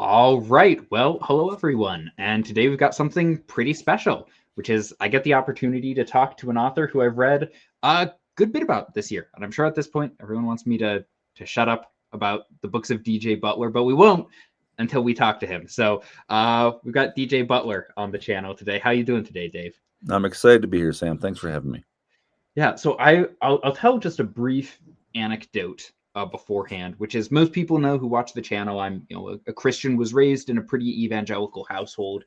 All right. Well, hello everyone. And today we've got something pretty special, which is I get the opportunity to talk to an author who I've read a good bit about this year. And I'm sure at this point everyone wants me to shut up about the books of DJ Butler, but we won't until we talk to him. So we've got DJ Butler on the channel today. How you doing today, Dave? I'm excited to be here, Sam. Thanks for having me. Yeah, so I'll tell just a brief anecdote beforehand, which is most people know who watch the channel. I'm a Christian, was raised in a pretty evangelical household,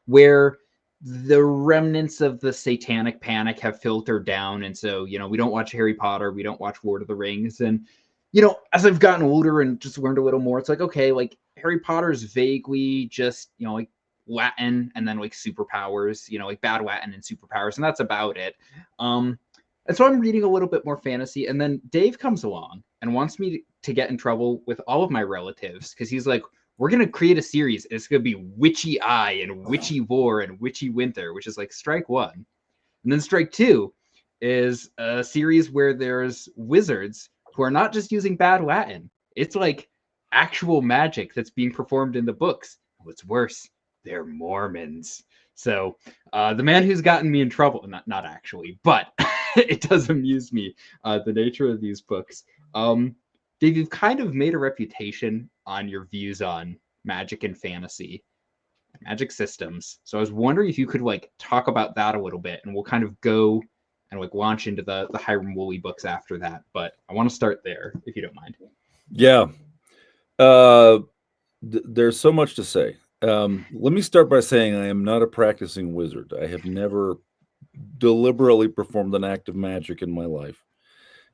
where the remnants of the satanic panic have filtered down, and so we don't watch Harry Potter, we don't watch Lord of the Rings, and as I've gotten older and just learned a little more, it's like okay, like Harry Potter's vaguely just like Latin and then like superpowers, like bad Latin and superpowers, and that's about it. And so I'm reading a little bit more fantasy, and then Dave comes along and wants me to get in trouble with all of my relatives because he's like, we're gonna create a series. And it's gonna be Witchy Eye and Witchy War and Witchy Winter, which is like strike one. And then strike two is a series where there's wizards who are not just using bad Latin. It's like actual magic that's being performed in the books. What's worse, they're Mormons. So the man who's gotten me in trouble, not actually, but it does amuse me, the nature of these books. Dave, you've kind of made a reputation on your views on magic and fantasy, magic systems. So I was wondering if you could like talk about that a little bit, and we'll kind of go and like launch into the Hiram Woolley books after that. But I want to start there, if you don't mind. Yeah. There's so much to say. Let me start by saying I am not a practicing wizard. I have never deliberately performed an act of magic in my life,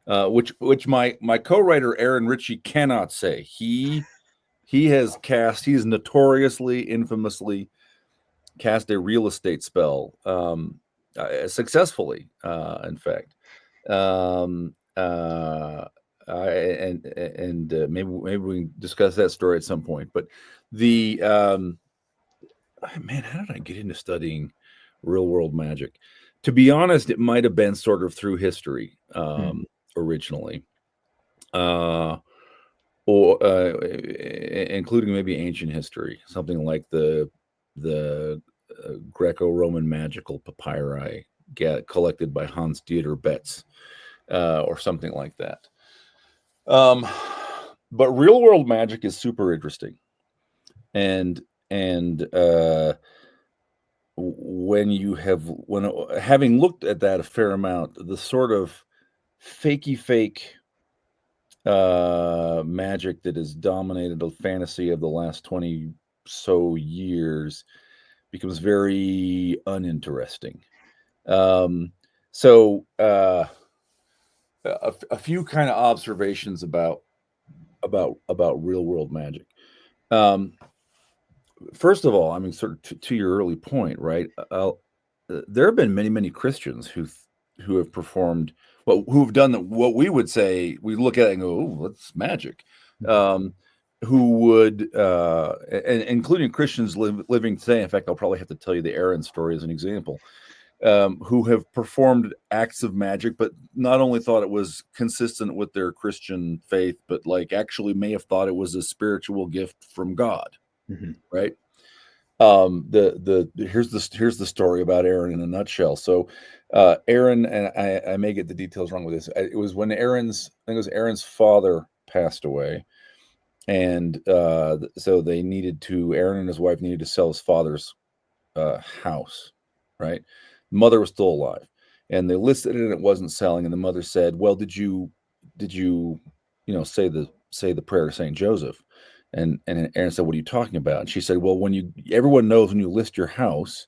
which my co-writer Aaron Ritchie cannot say. He is notoriously, infamously cast a real estate spell successfully. In fact, maybe we can discuss that story at some point. But the man, how did I get into studying real world magic? To be honest, it might have been sort of through history originally, or including maybe ancient history, something like the Greco-Roman magical papyri collected by Hans Dieter Betz, or something like that. But real world magic is super interesting, and when having looked at that a fair amount, the sort of fake magic that has dominated the fantasy of the last 20 so years becomes very uninteresting. So a few kind of observations about real world magic. First of all, I mean, sort of to your early point, right? There have been many Christians who have performed who've done what we would say, we look at it and go, "Oh, that's magic." Who would, and including Christians living today. In fact, I'll probably have to tell you the Aaron story as an example. Who have performed acts of magic, but not only thought it was consistent with their Christian faith, but like actually may have thought it was a spiritual gift from God. Mm-hmm. Right. Here's the story about Aaron in a nutshell. So, Aaron, and I may get the details wrong with this. It was when Aaron's father passed away, and so Aaron and his wife needed to sell his father's house, right? Mother was still alive, and they listed it and it wasn't selling, and the mother said, "Well, did you say the prayer to Saint Joseph?" And Aaron said, "What are you talking about?" And she said, "Well, everyone knows when you list your house,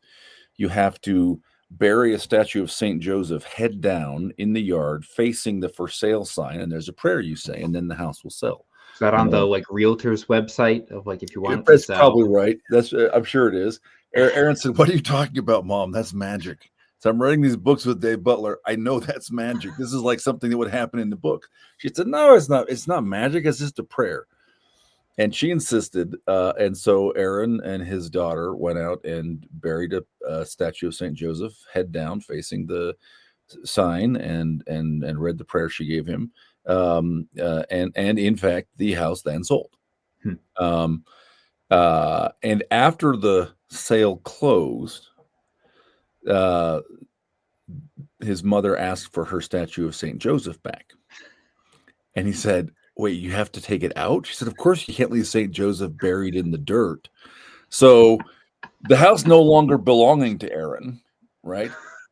you have to bury a statue of Saint Joseph head down in the yard facing the for sale sign, and there's a prayer you say, and then the house will sell." Is that on the like realtor's website of like if you want to sell? That's probably right. I'm sure it is. Aaron said, "What are you talking about, Mom? That's magic." So I'm writing these books with Dave Butler. I know that's magic. This is like something that would happen in the book. She said, "No, it's not. It's not magic. It's just a prayer." And she insisted, and so Aaron and his daughter went out and buried a statue of Saint Joseph, head down, facing the sign, and read the prayer she gave him. And in fact, the house then sold. And after the sale closed, his mother asked for her statue of St. Joseph back. And he said, "Wait, you have to take it out?" She said, "Of course you can't leave St. Joseph buried in the dirt." So the house no longer belonging to Aaron, right?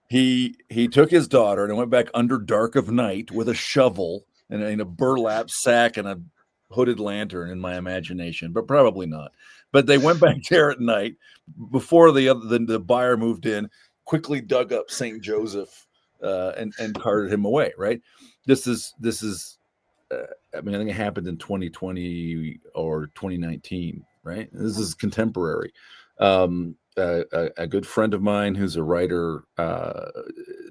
He took his daughter and went back under dark of night with a shovel and in a burlap sack and a hooded lantern in my imagination, but probably not. But they went back there at night before the buyer moved in, quickly dug up St. Joseph and carted him away, right? This is I mean, I think it happened in 2020 or 2019, right? This is contemporary. A good friend of mine who's a writer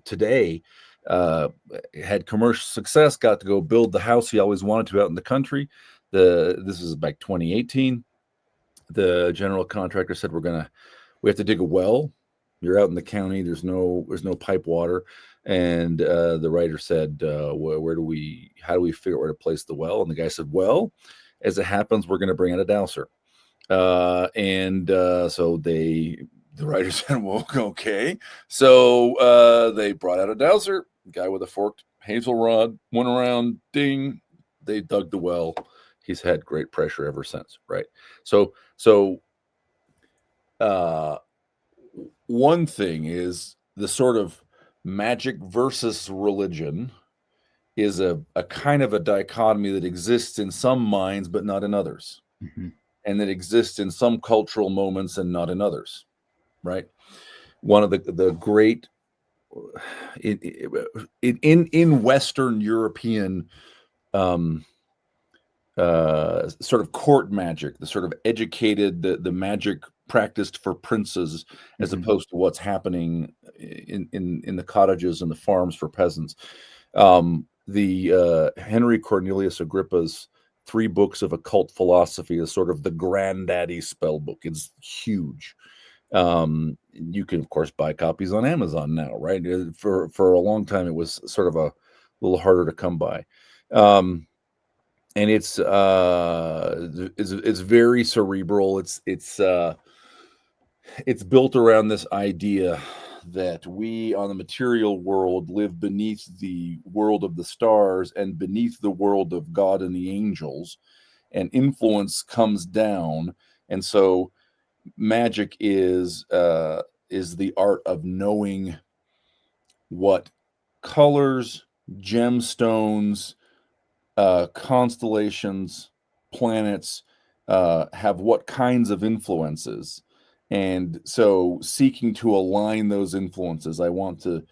today had commercial success, got to go build the house he always wanted to out in the country. This was back 2018. The general contractor said, we have to dig a well. You're out in the county. There's no pipe water. And the writer said, how do we figure out where to place the well? And the guy said, well, as it happens, we're going to bring out a dowser. So the writer said, well, okay. So they brought out a dowser, guy with a forked hazel rod, went around, ding, they dug the well. He's had great pressure ever since, right? So one thing is the sort of magic versus religion is a kind of a dichotomy that exists in some minds, but not in others. Mm-hmm. And that exists in some cultural moments and not in others, right? One of the great in Western European sort of court magic, the sort of educated, the magic practiced for princes, as Mm-hmm. opposed to what's happening in the cottages and the farms for peasants. The Henry Cornelius Agrippa's 3 books of occult philosophy is sort of the granddaddy spell book. It's huge. You can of course buy copies on Amazon now, right? For a long time it was sort of a little harder to come by. And it's very cerebral. It's built around this idea that we on the material world live beneath the world of the stars and beneath the world of God and the angels, and influence comes down. And so magic is the art of knowing what colors, gemstones, constellations, planets have what kinds of influences. And so seeking to align those influences, I want to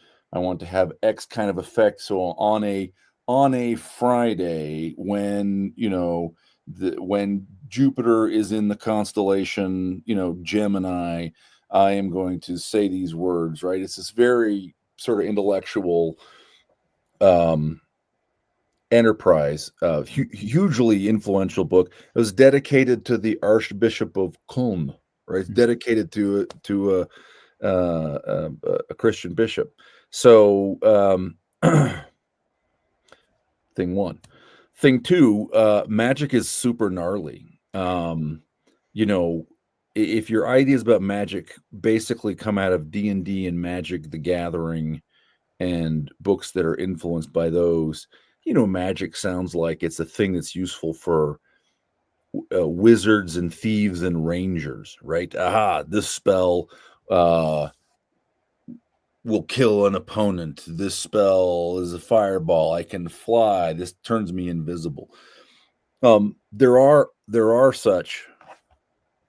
have X kind of effect. So on a Friday, when when Jupiter is in the constellation, Gemini, I am going to say these words, right? It's this very sort of intellectual enterprise, hugely influential book. It was dedicated to the Archbishop of Cologne, right? It's dedicated to a Christian bishop. So thing one. Thing two, magic is super gnarly. If your ideas about magic basically come out of D&D and Magic the Gathering and books that are influenced by those, magic sounds like it's a thing that's useful for wizards and thieves and rangers, right? Aha, this spell will kill an opponent. This spell is a fireball. I can fly. This turns me invisible. There are such,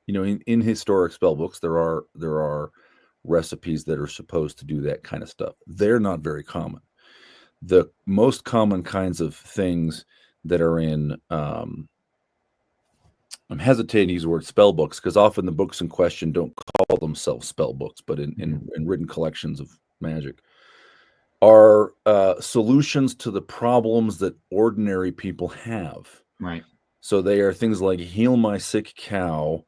in historic spell books, there are recipes that are supposed to do that kind of stuff. They're not very common. The most common kinds of things that are in, I'm hesitating to use the word spell books because often the books in question don't call themselves spell books, but in written collections of magic, are solutions to the problems that ordinary people have. Right. So they are things like heal my sick cow,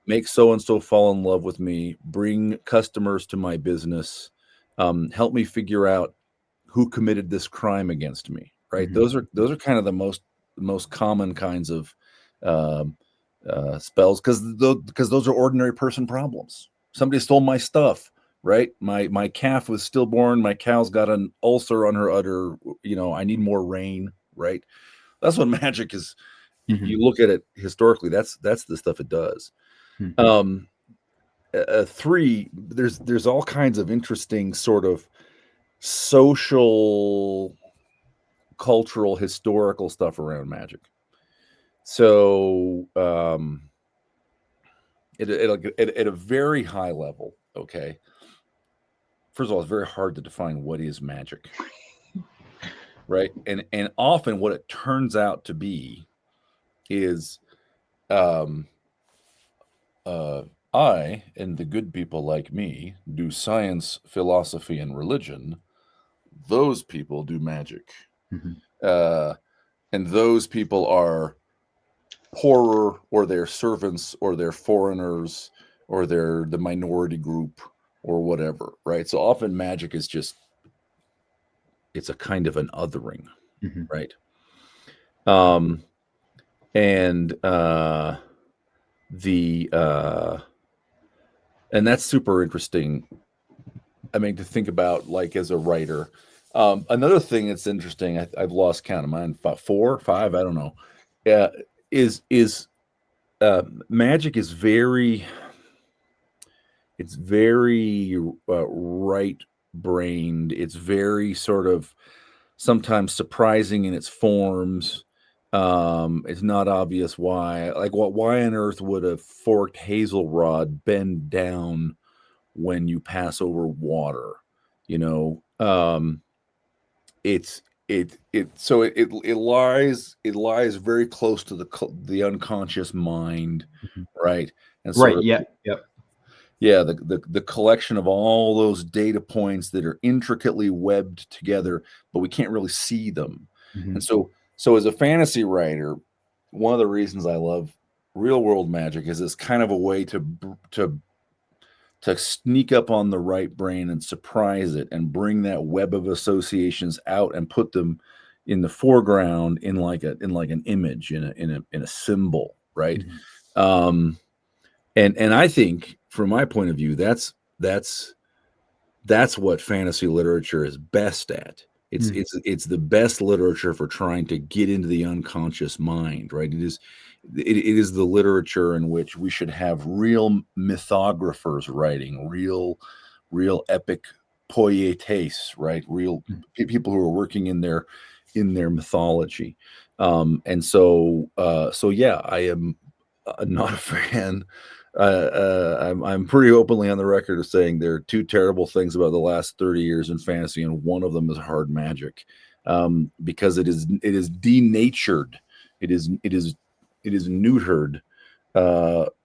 make so-and-so fall in love with me, bring customers to my business, help me figure out who committed this crime against me, right? Those are kind of the most common kinds of spells, because those are ordinary person problems. Somebody stole my stuff, right? My calf was stillborn. My cow's got an ulcer on her udder. I need more rain, right? That's what magic is. Mm-hmm. You look at it historically. That's the stuff it does. Mm-hmm. 3, there's all kinds of interesting sort of social, cultural, historical stuff around magic. So at a very high level, okay. First of all, it's very hard to define what is magic, right? And often what it turns out to be is I and the good people like me do science, philosophy, and religion. Those people do magic. Mm-hmm. And those people are poorer, or they're servants, or they're foreigners, or they're the minority group, or whatever, right? So often magic is just, it's a kind of an othering, Mm-hmm. right? And and that's super interesting. I mean, to think about, like, as a writer. Another thing that's interesting, I've lost count of mine, 4 or 5, I don't know. Is magic is very, it's very right-brained. It's very sort of sometimes surprising in its forms. It's not obvious why. Like, why on earth would a forked hazel rod bend down when you pass over water? It lies very close to the unconscious mind, Mm-hmm. right? And sort Right. of, Yeah. Yep. yeah, the collection of all those data points that are intricately webbed together, but we can't really see them. Mm-hmm. And so as a fantasy writer, one of the reasons I love real world magic is it's kind of a way to sneak up on the right brain and surprise it, and bring that web of associations out and put them in the foreground, in like an image, in a symbol, right? Mm-hmm. And I think, from my point of view, that's what fantasy literature is best at. It's the best literature for trying to get into the unconscious mind, right? It is the literature in which we should have real mythographers writing, real epic poietes, right? Real people who are working in their mythology. And so yeah, I am not a fan. I'm pretty openly on the record of saying there are 2 terrible things about the last 30 years in fantasy, and one of them is hard magic, because it is denatured, it is neutered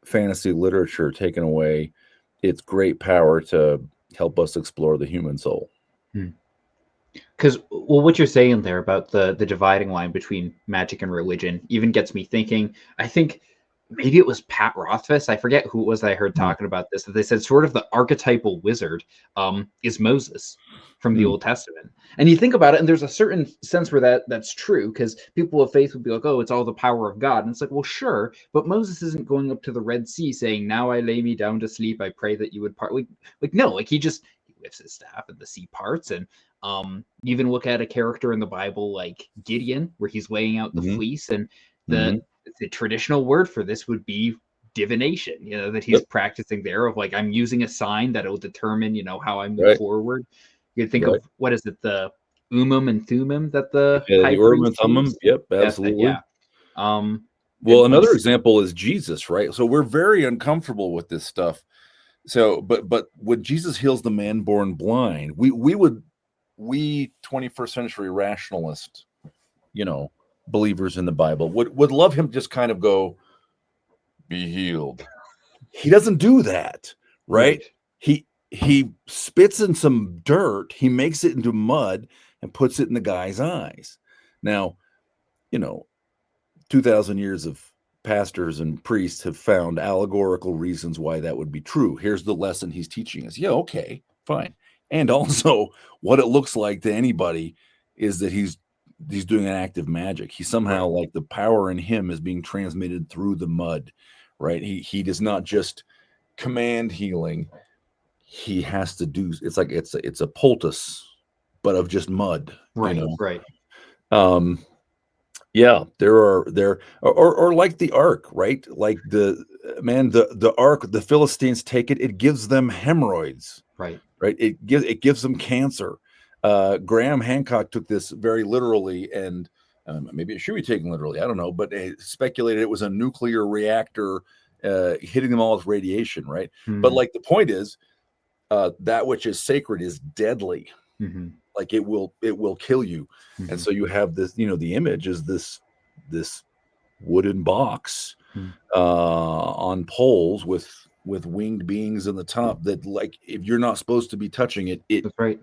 fantasy literature, taken away its great power to help us explore the human soul. Because, well, what you're saying there about the dividing line between magic and religion even gets me thinking. I think maybe it was Pat Rothfuss, I forget who it was that I heard talking about this, that they said sort of the archetypal wizard is Moses from the Old Testament. And you think about it, and there's a certain sense where that's true, because people of faith would be like, oh, it's all the power of God. And it's like, well, sure, but Moses isn't going up to the Red Sea saying, now I lay me down to sleep, I pray that you would part. Like no, like he lifts his staff and the sea parts. And you even look at a character in the Bible like Gideon, where he's laying out the fleece, and the traditional word for this would be divination, that he's practicing there, of like, I'm using a sign that will determine, how I move forward. You think of, what is it, the and Thummim that the high the Urim priest and Thummim. used? Yep, absolutely. Well, another example is Jesus, right? So we're very uncomfortable with this stuff. So, but when Jesus heals the man born blind, we 21st century rationalist, believers in the Bible would love him just kind of go, be healed. He doesn't do that, right? He spits in some dirt, he makes it into mud and puts it in the guy's eyes. Now, 2,000 years of pastors and priests have found allegorical reasons why that would be true. Here's the lesson he's teaching us. Yeah, okay, fine. And also, what it looks like to anybody is that he's he's doing an active magic. He somehow, like, the power in him is being transmitted through the mud, right? He does not just command healing. He has to do, it's like it's a poultice, but of just mud, Right. you know. Right. Yeah, or like the ark, right? Like the ark, the Philistines take it, it gives them hemorrhoids, Right. right? It gives them cancer. Graham Hancock took this very literally, and maybe it should be taken literally, I don't know, but it speculated it was a nuclear reactor hitting them all with radiation, right? But like the point is, that which is sacred is deadly. Like it will kill you. And so you have this, the image is this wooden box on poles with winged beings in the top that, like, if you're not supposed to be touching it, That's right.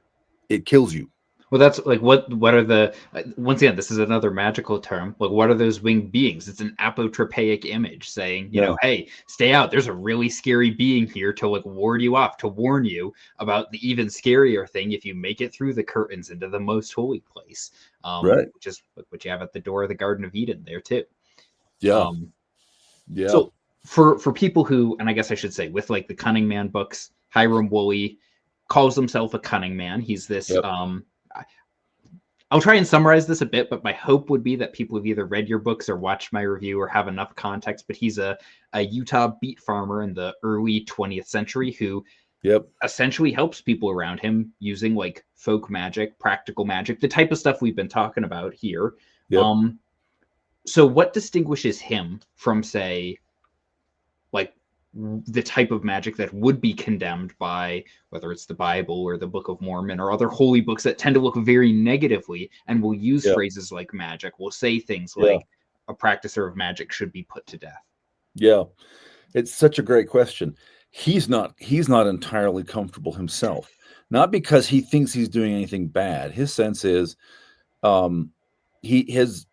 it kills you. Well, that's like what are the once again, this is another magical term. Like, what are those winged beings? It's an apotropaic image saying, hey, stay out. There's a really scary being here to like ward you off, to warn you about the even scarier thing if you make it through the curtains into the most holy place, Right. which is what you have at the door of the Garden of Eden there too. Yeah. So for people who, and I guess I should say, with like the Cunning Man books, Hiram Woolley calls himself a cunning man. He's this I'll try and summarize this a bit, but my hope would be that people have either read your books or watched my review or have enough context. But he's a Utah beet farmer in the early 20th century who essentially helps people around him using like folk magic, practical magic, the type of stuff we've been talking about here. So what distinguishes him from, say, like the type of magic that would be condemned by whether it's the Bible or the Book of Mormon or other holy books that tend to look very negatively and will use phrases like magic, will say things like a practicer of magic should be put to death? Yeah, it's such a great question. He's not entirely comfortable himself, not because he thinks he's doing anything bad. His sense is his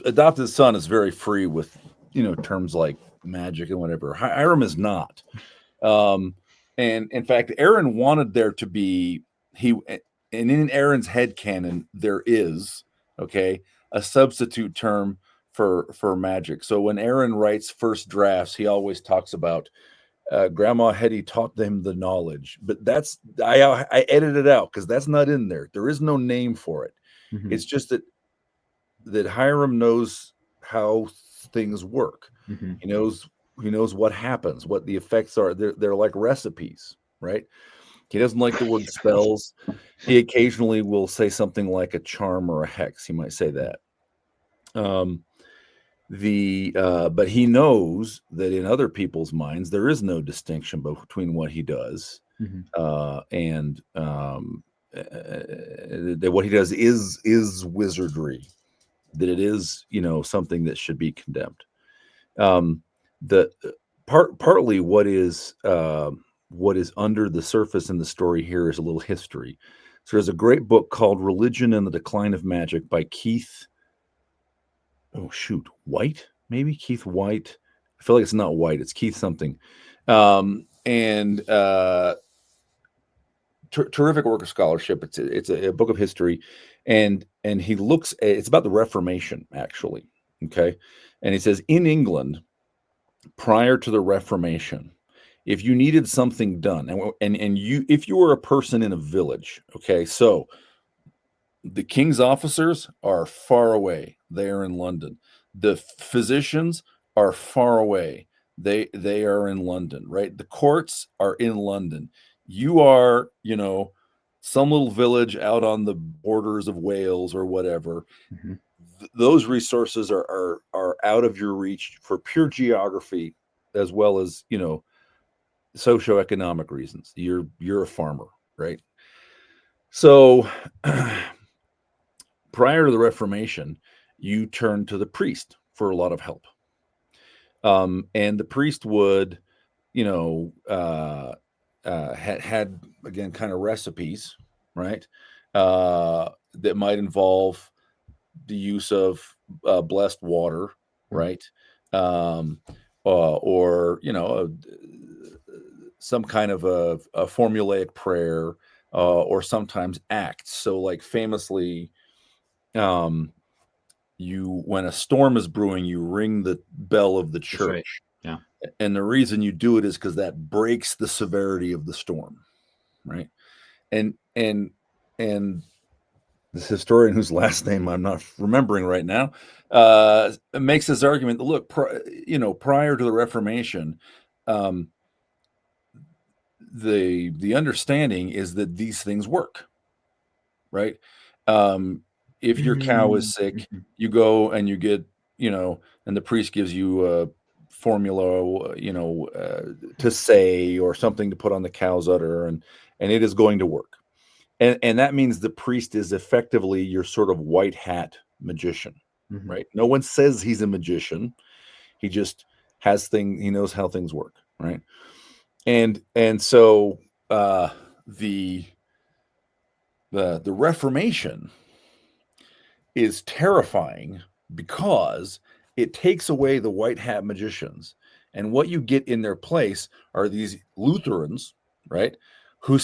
adopted son is very free with terms like magic and whatever. Hiram is not. And in fact, Aaron wanted there to be and in Aaron's headcanon, there is a substitute term for magic. So when Aaron writes first drafts, he always talks about Grandma Hetty taught them the knowledge, but I edited it out because that's not in there. There is no name for it. It's just that Hiram knows how things work. He knows what happens, what the effects are. They're like recipes, right? He doesn't like the word spells. He occasionally will say something like a charm or a hex. He might say that. But he knows that in other people's minds there is no distinction between what he does and that what he does is wizardry. That it is something that should be condemned. Partly what is under the surface in the story here is a little history. So there's a great book called Religion and the Decline of Magic by Keith White, maybe Keith White. I feel like it's not White, it's Keith something. Terrific work of scholarship. It's a book of history, and he looks at, it's about the Reformation actually. Okay. And he says in England prior to the Reformation, if you needed something done and if you were a person in a village, so the king's officers are far away, they are in London. The physicians are far away, they are in London, right? The courts are in London. You are, some little village out on the borders of Wales or whatever. Those resources are out of your reach for pure geography as well as socioeconomic reasons. You're a farmer, right? So prior to the Reformation, you turned to the priest for a lot of help, and the priest would had again kind of recipes, right, that might involve the use of blessed water, right, or some kind of a formulaic prayer, or sometimes acts. So like famously when a storm is brewing, you ring the bell of the That's right. church. Yeah. And the reason you do it is because that breaks the severity of the storm, right? And this historian whose last name I'm not remembering right now makes this argument that, look, prior to the Reformation, the understanding is that these things work, right? If your cow is sick, you go and you get, and the priest gives you a formula, to say, or something to put on the cow's udder, and it is going to work. And that means the priest is effectively your sort of white hat magician, right? No one says he's a magician. He just has things, he knows how things work, right? And so the Reformation is terrifying because it takes away the white hat magicians, and what you get in their place are these Lutherans, right? Who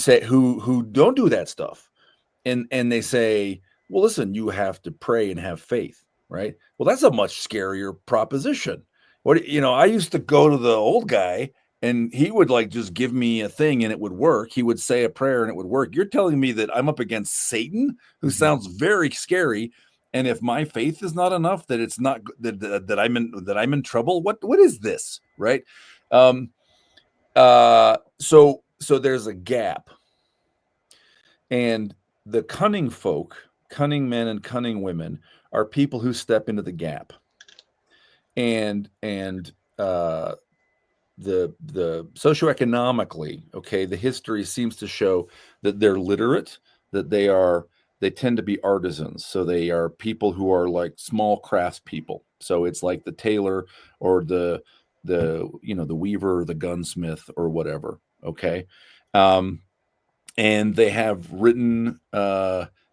don't do that stuff, and they say, well, listen, you have to pray and have faith, right? Well, that's a much scarier proposition. I used to go to the old guy, and he would just give me a thing and it would work. He would say a prayer and it would work. You're telling me that I'm up against Satan, who sounds very scary. And if my faith is not enough, that it's not that I'm in trouble. What is this, right? So there's a gap, and the cunning folk, cunning men and cunning women, are people who step into the gap, and the socioeconomically, okay, the history seems to show that they're literate, that they tend to be artisans. So they are people who are like small crafts people. So it's like the tailor or the weaver or the gunsmith or whatever. Okay. And they have written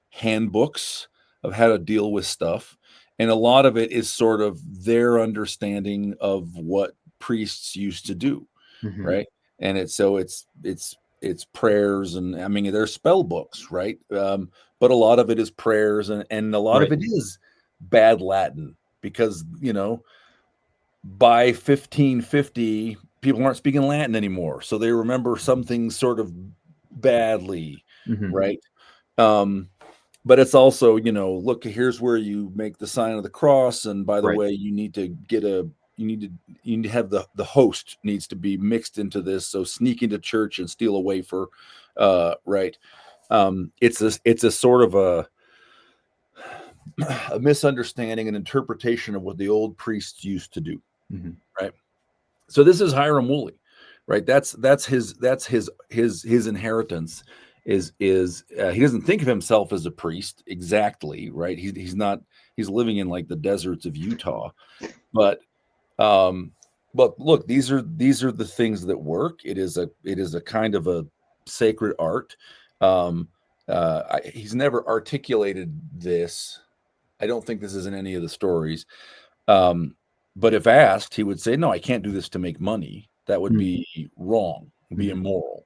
handbooks of how to deal with stuff. And a lot of it is sort of their understanding of what priests used to do, right? And it's prayers, and I mean, they're spell books, right? But a lot of it is prayers, and a lot of it is bad Latin, because by 1550 people aren't speaking Latin anymore, so they remember some things sort of badly, right? But it's also, look, here's where you make the sign of the cross, and by the way, you need to have the host needs to be mixed into this. So sneak into church and steal a wafer, right? It's a sort of a misunderstanding and interpretation of what the old priests used to do, right? So this is Hiram Woolley, right? That's his inheritance. Is he doesn't think of himself as a priest exactly, right? He's not. He's living in like the deserts of Utah, but look, these are the things that work. It is a kind of a sacred art. He's never articulated this. I don't think this is in any of the stories. But if asked, he would say, "No, I can't do this to make money. That would be wrong, be immoral."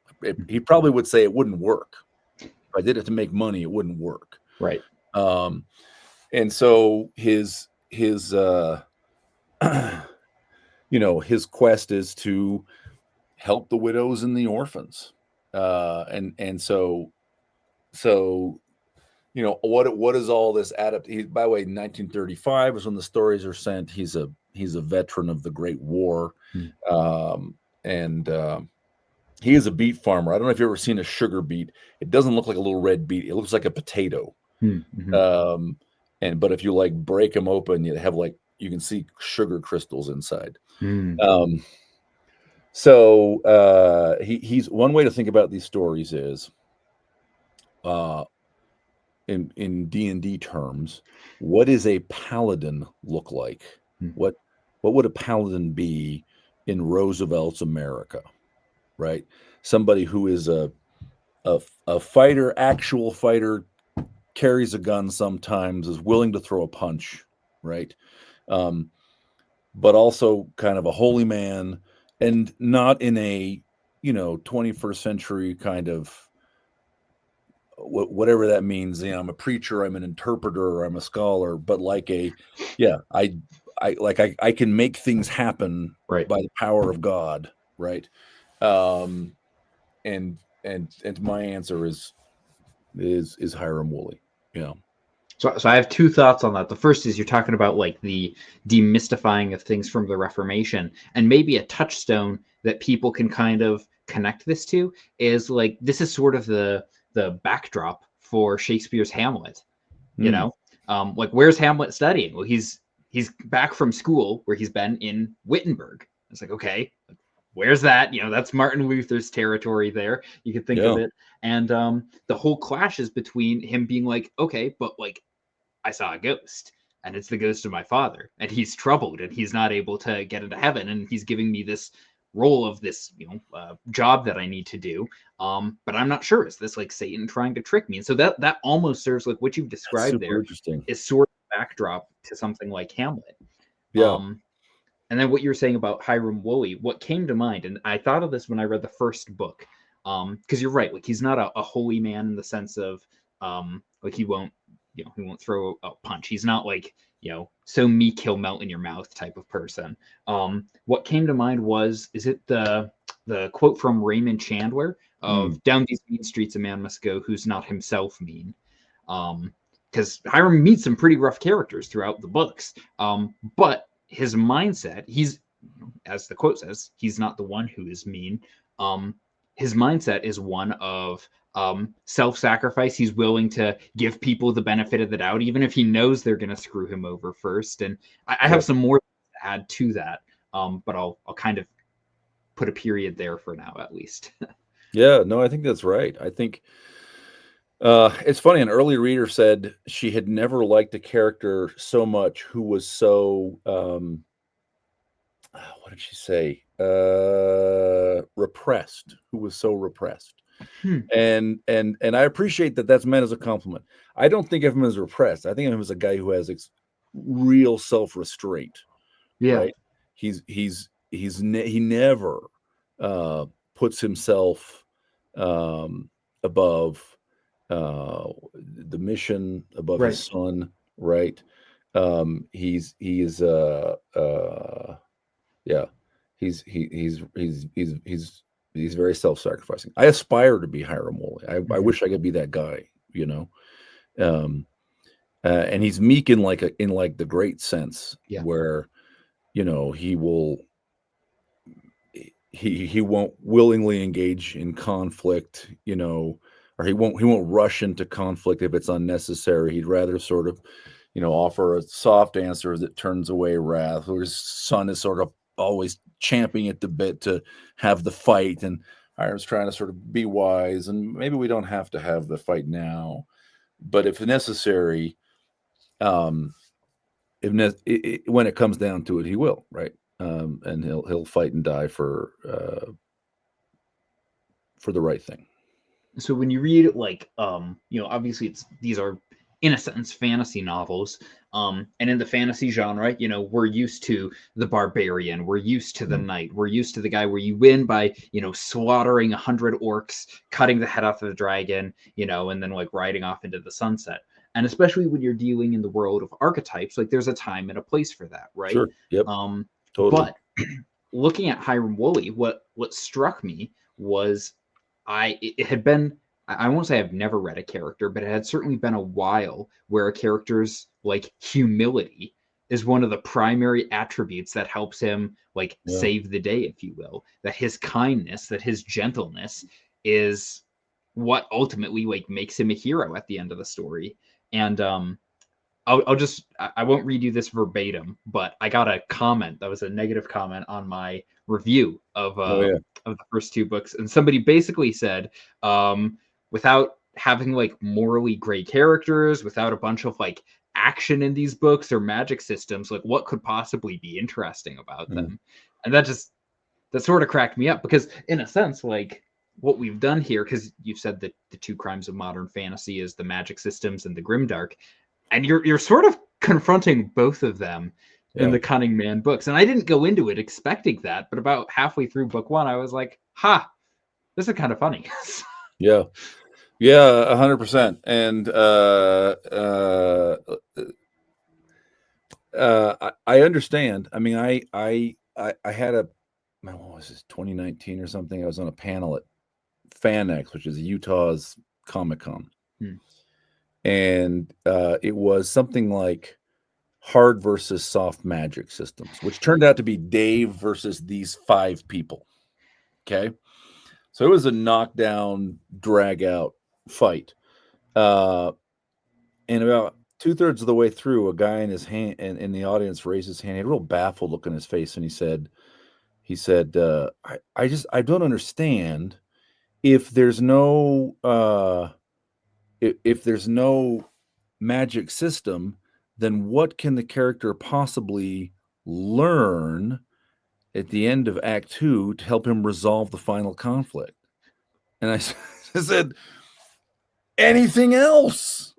He probably would say it wouldn't work. If I did it to make money, it wouldn't work. Right. And so his his quest is to help the widows and the orphans. And so what is all this by the way, 1935 is when the stories are sent. He's a veteran of the Great War. And he is a beet farmer. I don't know if you've ever seen a sugar beet. It doesn't look like a little red beet. It looks like a potato. But if you break them open, you have you can see sugar crystals inside. So he's one way to think about these stories is in D&D terms, what does a paladin look like? What would a paladin be in Roosevelt's America, right? Somebody who is a fighter, actual fighter, carries a gun sometimes, is willing to throw a punch, right? But also kind of a holy man, and not in a 21st century kind of whatever that means. You know, I'm a preacher, I'm an interpreter, I'm a scholar, but like I can make things happen Right. by the power of God, right? Um, and my answer is Hiram Woolley. Yeah. So I have two thoughts on that. The first is you're talking about like the demystifying of things from the Reformation, and maybe a touchstone that people can kind of connect this to is like this is sort of the backdrop for Shakespeare's Hamlet. You Mm, know, like where's Hamlet studying? Well, he's back from school where he's been in Wittenberg. It's like, okay, where's that? You know, that's Martin Luther's territory there. You could think of yeah. it. And the whole clash is between him being like, okay, but like I saw a ghost and it's the ghost of my father and he's troubled and he's not able to get into heaven and he's giving me this role of this job that I need to do, but I'm not sure, is this like Satan trying to trick me? And so that almost serves like what you've That's described super there interesting. is sort of backdrop to something like Hamlet. Yeah. um and then what you were saying about Hiram Woolley, what came to mind, and I thought of this when I read the first book, because you're right, like he's not a holy man in the sense of like he won't throw a punch. He's not like so meek he'll melt in your mouth type of person. What came to mind was, is it the quote from Raymond Chandler Mm, of "Down these mean streets a man must go who's not himself mean." Because Hiram meets some pretty rough characters throughout the books, but his mindset, he's, as the quote says, he's not the one who is mean. Um, his mindset is one of self-sacrifice. He's willing to give people the benefit of the doubt, even if he knows they're going to screw him over first. And I have yep. some more to add to that, but I'll kind of put a period there for now, at least. Yeah. No, I think that's right. I think it's funny. An early reader said she had never liked a character so much who was so what did she say? Repressed. Who was so repressed. Hmm. And I appreciate that that's meant as a compliment. I don't think of him as repressed. I think of him as a guy who has real self-restraint, Yeah. right? He never puts himself above the mission, above his Right. son, right? He is yeah, he's very self-sacrificing. I aspire to be Hiram Woolley. I Mhm. wish I could be that guy, you know. Um, and he's meek in like the great sense Yeah. where he won't willingly engage in conflict, or he won't rush into conflict if it's unnecessary. He'd rather sort of, offer a soft answer that turns away wrath. Or his son is sort of always champing at the bit to have the fight, and Hiram's trying to sort of be wise, and maybe we don't have to have the fight now, but if necessary, um, when it comes down to it, he will, right? And he'll fight and die for the right thing. So when you read like obviously these are in a sense fantasy novels, and in the fantasy genre, we're used to the barbarian, we're used to the Mm, knight, we're used to the guy where you win by slaughtering 100 orcs, cutting the head off of the dragon, and then like riding off into the sunset. And especially when you're dealing in the world of archetypes, like there's a time and a place for that, right? sure. Yep. Totally. But looking at Hiram Woolley, what struck me was it had been, I won't say I've never read a character, but it had certainly been a while where a character's like humility is one of the primary attributes that helps him like Yeah. save the day, if you will. That his kindness, that his gentleness is what ultimately like makes him a hero at the end of the story. And I'll just I won't read you this verbatim, but I got a comment that was a negative comment on my review Oh yeah. of the first two books, and somebody basically said, without having like morally gray characters, without a bunch of like action in these books or magic systems, like what could possibly be interesting about Mm, them? And that sort of cracked me up because in a sense, like what we've done here, because you've said that the two crimes of modern fantasy is the magic systems and the grimdark, and you're sort of confronting both of them in yeah. the Cunning Man books. And I didn't go into it expecting that, but about halfway through book one, I was like, "Ha, this is kind of funny." Yeah. Yeah, 100%. And I understand. I mean, I had a, what was this, 2019 or something? I was on a panel at FanX, which is Utah's Comic-Con. And it was something like hard versus soft magic systems, which turned out to be Dave versus these 5 people. Okay. So it was a knockdown, drag out fight. And about 2/3 of the way through, a guy in his hand and in the audience raised his hand. He had a real baffled look on his face, and he said, I don't understand if there's no if there's no magic system, then what can the character possibly learn at the end of Act 2 to help him resolve the final conflict? And I said, anything else.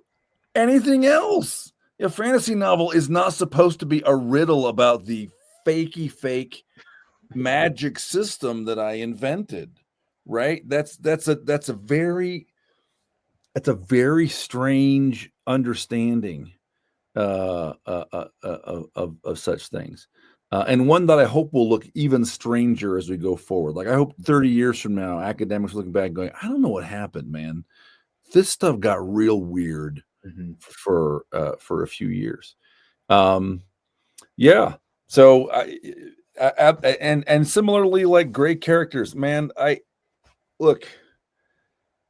Anything else. A fantasy novel is not supposed to be a riddle about the fakey fake magic system that I invented, right? That's a very strange understanding of such things, and one that I hope will look even stranger as we go forward. Like I hope 30 years from now, academics looking back, going, "I don't know what happened, man. This stuff got real weird for a few years." Yeah. So and similarly, like great characters, man. Look.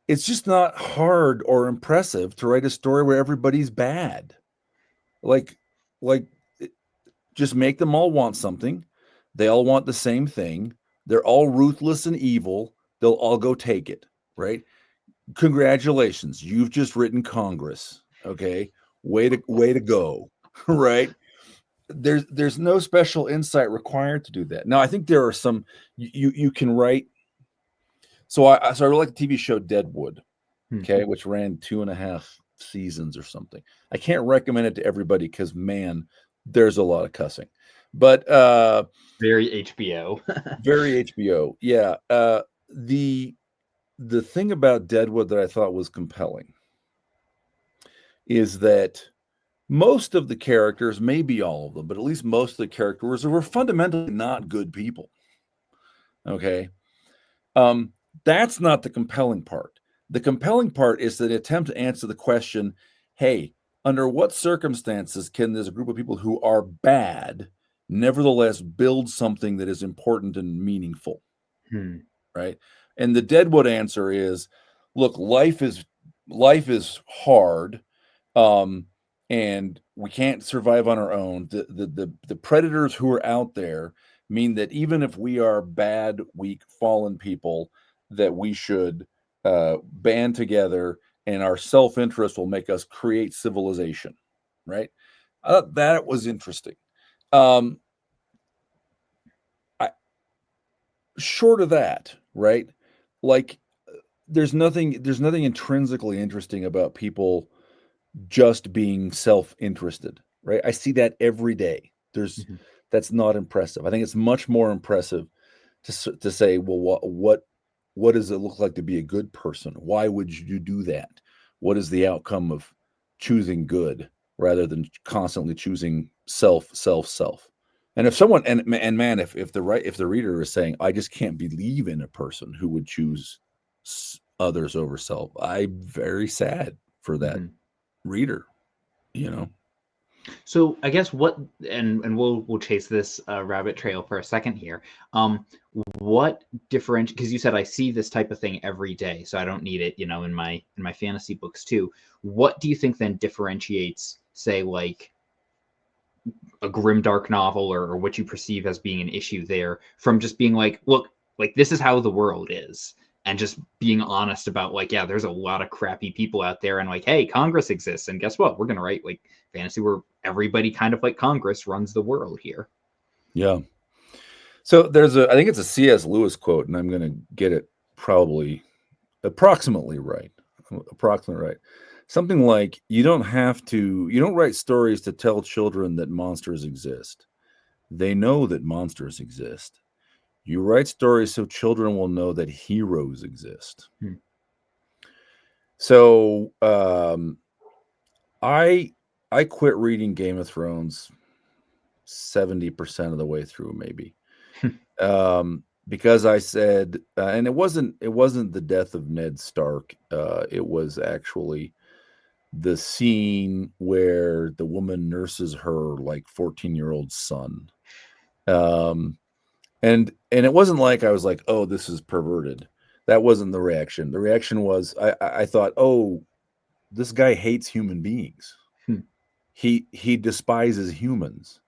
It's just not hard or impressive to write a story where everybody's bad. Like, just make them all want something. They all want the same thing. They're all ruthless and evil. They'll all go take it, right? Congratulations, you've just written Congress. Okay, way to go, right? There's no special insight required to do that. Now, I think there are some you can write. So I really like the TV show Deadwood, okay, which ran 2.5 seasons or something. I can't recommend it to everybody because, man, there's a lot of cussing. But very HBO. Very HBO. Yeah. The thing about Deadwood that I thought was compelling is that most of the characters, maybe all of them, but at least most of the characters were fundamentally not good people. Okay. That's not the compelling part. The compelling part is the attempt to answer the question, hey, under what circumstances can this group of people who are bad nevertheless build something that is important and meaningful? Right? And the Deadwood answer is, look, life is hard, and we can't survive on our own. The predators who are out there mean that even if we are bad, weak, fallen people, that we should band together, and our self-interest will make us create civilization. Right? I thought that was interesting. Short of that, right? Like there's nothing intrinsically interesting about people just being self-interested, right? I see that every day. That's not impressive. I think it's much more impressive to say, well, what does it look like to be a good person? Why would you do that? What is the outcome of choosing good rather than constantly choosing self? And if someone and man, if the reader is saying, I just can't believe in a person who would choose others over self, I'm very sad for that reader, you know. So I guess and we'll chase this rabbit trail for a second here. What differentiate? Because you said I see this type of thing every day, so I don't need it, in my fantasy books too. What do you think then differentiates, say, like a grimdark novel or what you perceive as being an issue there from just being like, look, like this is how the world is, and just being honest about like, yeah, there's a lot of crappy people out there, and like, hey, Congress exists, and guess what, we're gonna write like fantasy where everybody kind of like Congress runs the world here. Yeah. So I think it's a C.S. Lewis quote, and I'm gonna get it probably approximately right. Something like, you don't write stories to tell children that monsters exist. They know that monsters exist. You write stories so children will know that heroes exist. So I quit reading Game of Thrones 70% of the way through, maybe. Because I said, and it wasn't the death of Ned Stark. It was actually the scene where the woman nurses her like 14-year-old son. And it wasn't like I was like, oh, this is perverted. That wasn't the reaction. The reaction was I thought, oh, this guy hates human beings. He despises humans.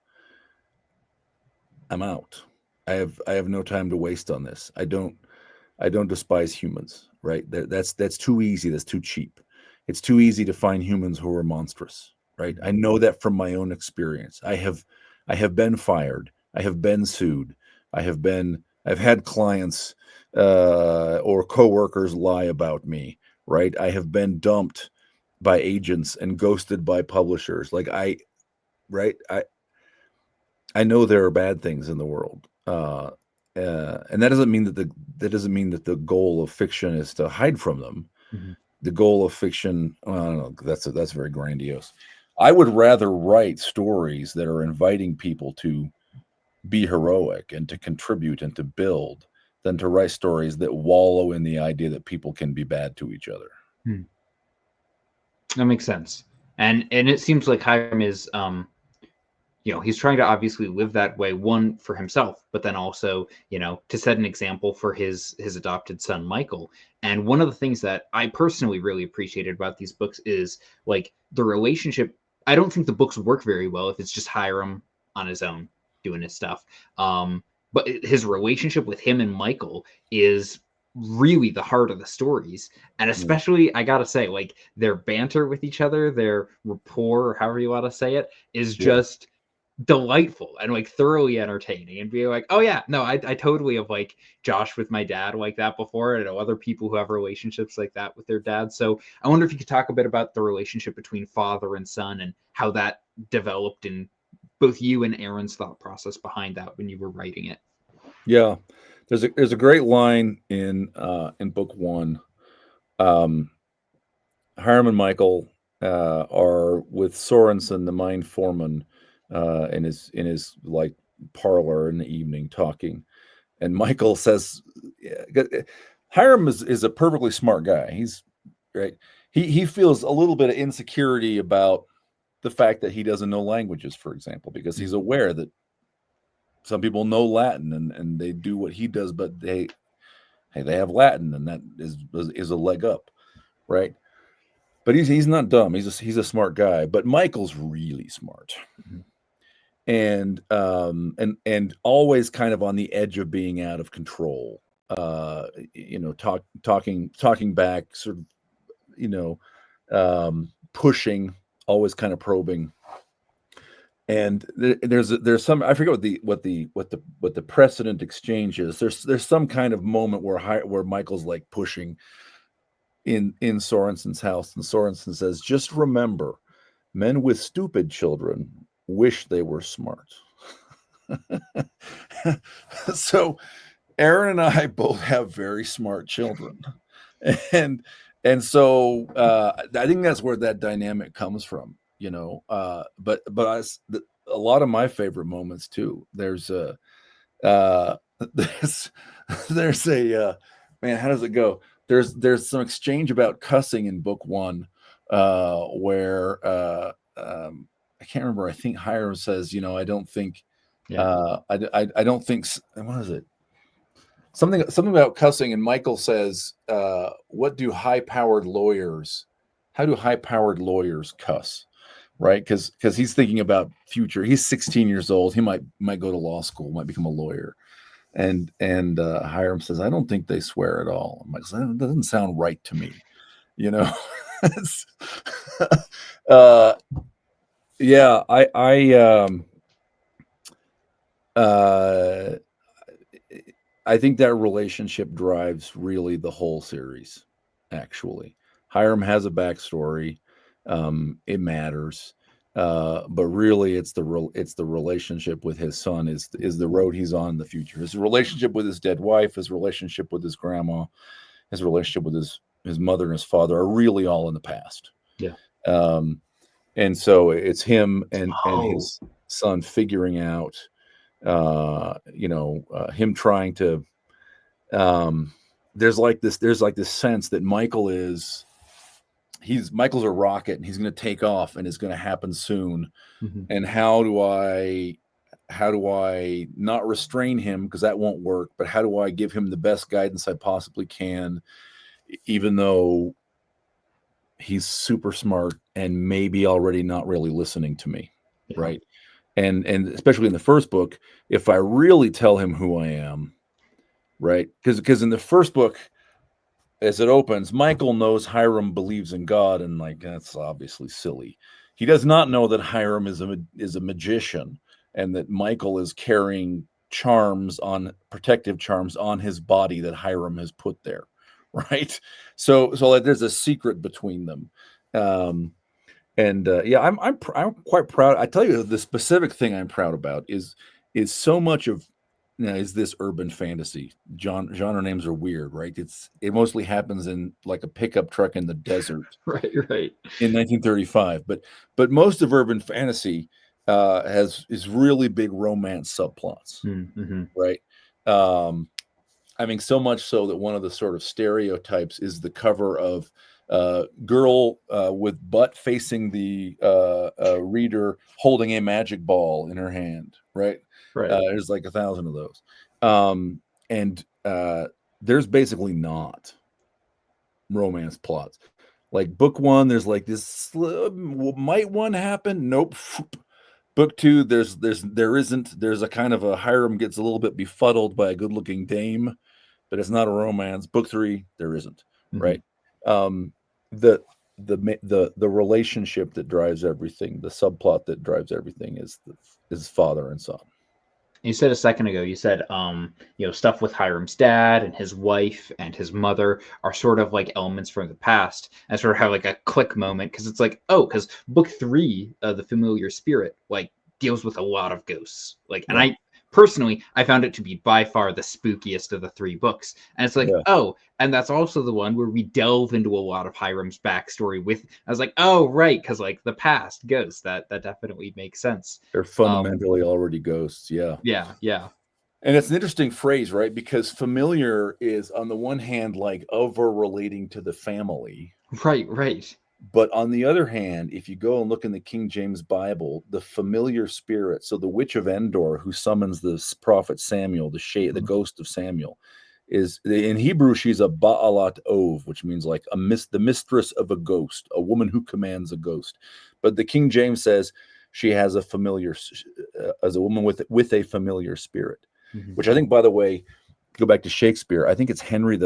I'm out. I have no time to waste on this. I don't despise humans, right? That's too easy. That's too cheap. It's too easy to find humans who are monstrous, right? I know that from my own experience. I have been fired. I have been sued. I've had clients or coworkers lie about me, right? I have been dumped by agents and ghosted by publishers. Like I know there are bad things in the world. And that doesn't mean that the goal of fiction is to hide from them. Mm-hmm. The goal of fiction, I don't know, that's very grandiose. I would rather write stories that are inviting people to be heroic and to contribute and to build than to write stories that wallow in the idea that people can be bad to each other. That makes sense. And it seems like Hiram is he's trying to obviously live that way, one, for himself, but then also, to set an example for his adopted son, Michael. And one of the things that I personally really appreciated about these books is like the relationship. I don't think the books work very well if it's just Hiram on his own doing his stuff. But his relationship with him and Michael is really the heart of the stories. And especially, I gotta say, like their banter with each other, their rapport, or however you want to say it, is just delightful and like thoroughly entertaining, and being like, oh yeah, no, I totally have like Josh with my dad like that before. I know other people who have relationships like that with their dad. So I wonder if you could talk a bit about the relationship between father and son and how that developed in both you and Aaron's thought process behind that when you were writing it. Yeah. There's a great line in book one. Hiram and Michael are with Sorensen, the mine foreman, in his like parlor in the evening talking, and Michael says, Hiram is a perfectly smart guy. He's right. He feels a little bit of insecurity about the fact that he doesn't know languages, for example, because he's aware that some people know Latin and they do what he does, but they have Latin, and that is a leg up, right? But he's not dumb. He's a smart guy. But Michael's really smart, and always kind of on the edge of being out of control. Talking back, sort of, pushing, always kind of probing. And there's some, I forget what the precedent exchange is. There's some kind of moment where Michael's like pushing in Sorensen's house, and Sorensen says, "Just remember, men with stupid children wish they were smart." So Aaron and I both have very smart children, and so I think that's where that dynamic comes from, but a lot of my favorite moments too. There's a there's a man, how does it go? There's some exchange about cussing in book one, where I can't remember. I think Hiram says, I don't think, I don't think, what is it? Something about cussing, and Michael says, how do high-powered lawyers cuss? Right? Because he's thinking about future. He's 16 years old. He might go to law school, might become a lawyer. And Hiram says, I don't think they swear at all. Michael says, that doesn't sound right to me. Yeah, I think that relationship drives really the whole series. Actually, Hiram has a backstory. It matters, but really, it's the relationship with his son is the road he's on in the future. His relationship with his dead wife, his relationship with his grandma, his relationship with his his mother and his father are really all in the past. Yeah. And so it's him and Oh. his son figuring out, him trying to. There's like this sense that Michael's a rocket and he's going to take off and it's going to happen soon. Mm-hmm. And how do I not restrain him, because that won't work, but how do I give him the best guidance I possibly can, even though he's super smart and maybe already not really listening to me. Yeah. Right. And especially in the first book, if I really tell him who I am, right? Because in the first book, as it opens, Michael knows Hiram believes in God, and like, that's obviously silly. He does not know that Hiram is a magician, and that Michael is carrying protective charms on his body that Hiram has put there, right? So like there's a secret between them. I'm quite proud. I tell you, the specific thing I'm proud about is so much of, is this urban fantasy. Genre names are weird, right? It mostly happens in like a pickup truck in the desert, right, in 1935. But most of urban fantasy is really big romance subplots, mm-hmm. right? I mean, so much so that one of the sort of stereotypes is the cover of girl with butt facing the reader, holding a magic ball in her hand, right? There's like 1,000 of those. And there's basically not romance plots. Like book one, there's like this, might one happen? Nope. Book two, there isn't. There's a kind of a Hiram gets a little bit befuddled by a good looking dame, but it's not a romance. Book three, there isn't. Mm-hmm. Right. The relationship that drives everything, the subplot that drives everything is father and son. You said a second ago, you said, stuff with Hiram's dad and his wife and his mother are sort of like elements from the past, and sort of have like a click moment, because it's like, because book three, The Familiar Spirit, like deals with a lot of ghosts. Like, and I personally, I found it to be by far the spookiest of the three books. And it's like, and that's also the one where we delve into a lot of Hiram's backstory with, I was like, oh, right, because like the past ghosts, that definitely makes sense. They're fundamentally already ghosts. Yeah. Yeah. And it's an interesting phrase, right? Because familiar is, on the one hand, like over relating to the family. Right. But on the other hand, if you go and look in the King James Bible, the familiar spirit, so the witch of Endor who summons the prophet Samuel, the ghost of Samuel, is in Hebrew, she's a Ba'alat Ov, which means like the mistress of a ghost, a woman who commands a ghost. But the King James says she has a familiar, as a woman with a familiar spirit, which I think, by the way, go back to Shakespeare, I think it's Henry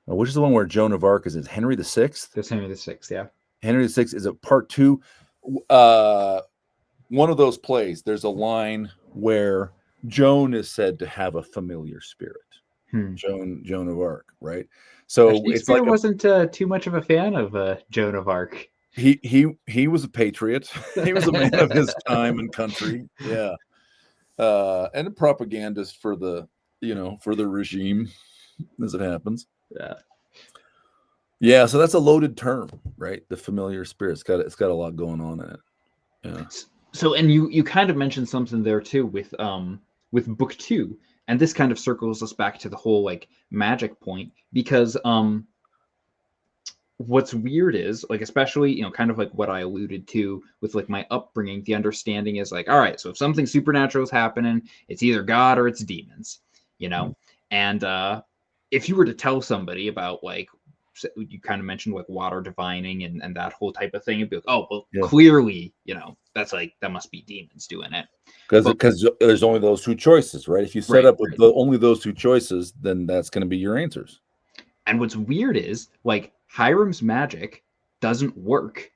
which is the one where Joan of Arc is? It Henry VI? That's Henry VI, yeah. Henry VI is a part two. One of those plays, there's a line where Joan is said to have a familiar spirit. Joan of Arc, right? So it's like wasn't too much of a fan of Joan of Arc. He was a patriot. He was a man of his time and country. Yeah. And a propagandist for the regime, as it happens. Yeah, so that's a loaded term, right? The familiar spirit. It's got a lot going on in it. Yeah. So, and you kind of mentioned something there too with book two, and this kind of circles us back to the whole like magic point, because what's weird is, like, especially, kind of like what I alluded to with like my upbringing, the understanding is like, all right, so if something supernatural is happening, it's either God or it's demons, and if you were to tell somebody about, like, you kind of mentioned like water divining and that whole type of thing, it'd be like, oh, well, clearly, that's like, that must be demons doing it. Because there's only those two choices, right? If you set up with only those two choices, then that's going to be your answers. And what's weird is, like, Hiram's magic doesn't work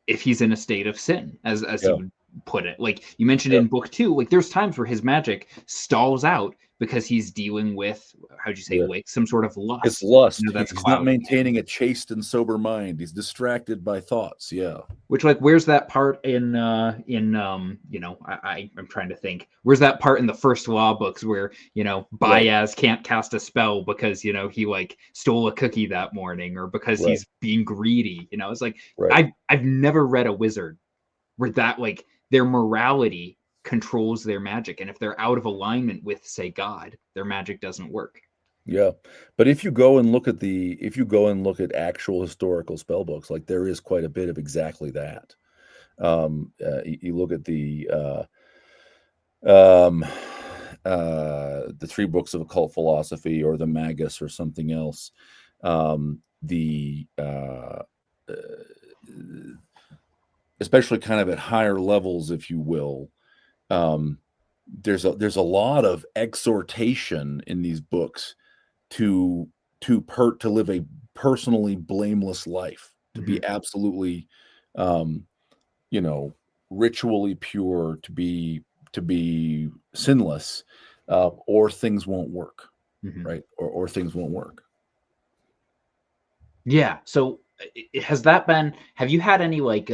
if he's in a state of sin, as you would put it. Like you mentioned in book two, like there's times where his magic stalls out because he's dealing with, how'd you say, Yeah. like some sort of It's lust. lust. That's He's not clouding it. maintaining a chaste and sober mind. He's distracted by thoughts. Yeah. Which, like, where's that part in I'm trying to think. Where's that part in the first law books where, Right. Baez can't cast a spell because, he like stole a cookie that morning, or because Right. he's being greedy. It's like, Right. I've never read a wizard where that, like, their morality controls their magic, and if they're out of alignment with, say, God, their magic doesn't work. Yeah. But if you go and look at actual historical spell books, like there is quite a bit of exactly that. You look at the 3 books of occult philosophy, or the Magus, or something else. Especially kind of at higher levels, if you will. There's a lot of exhortation in these books to live a personally blameless life, to be absolutely, ritually pure, to be sinless, or things won't work, right? Or things won't work. Yeah. So have you had any, like,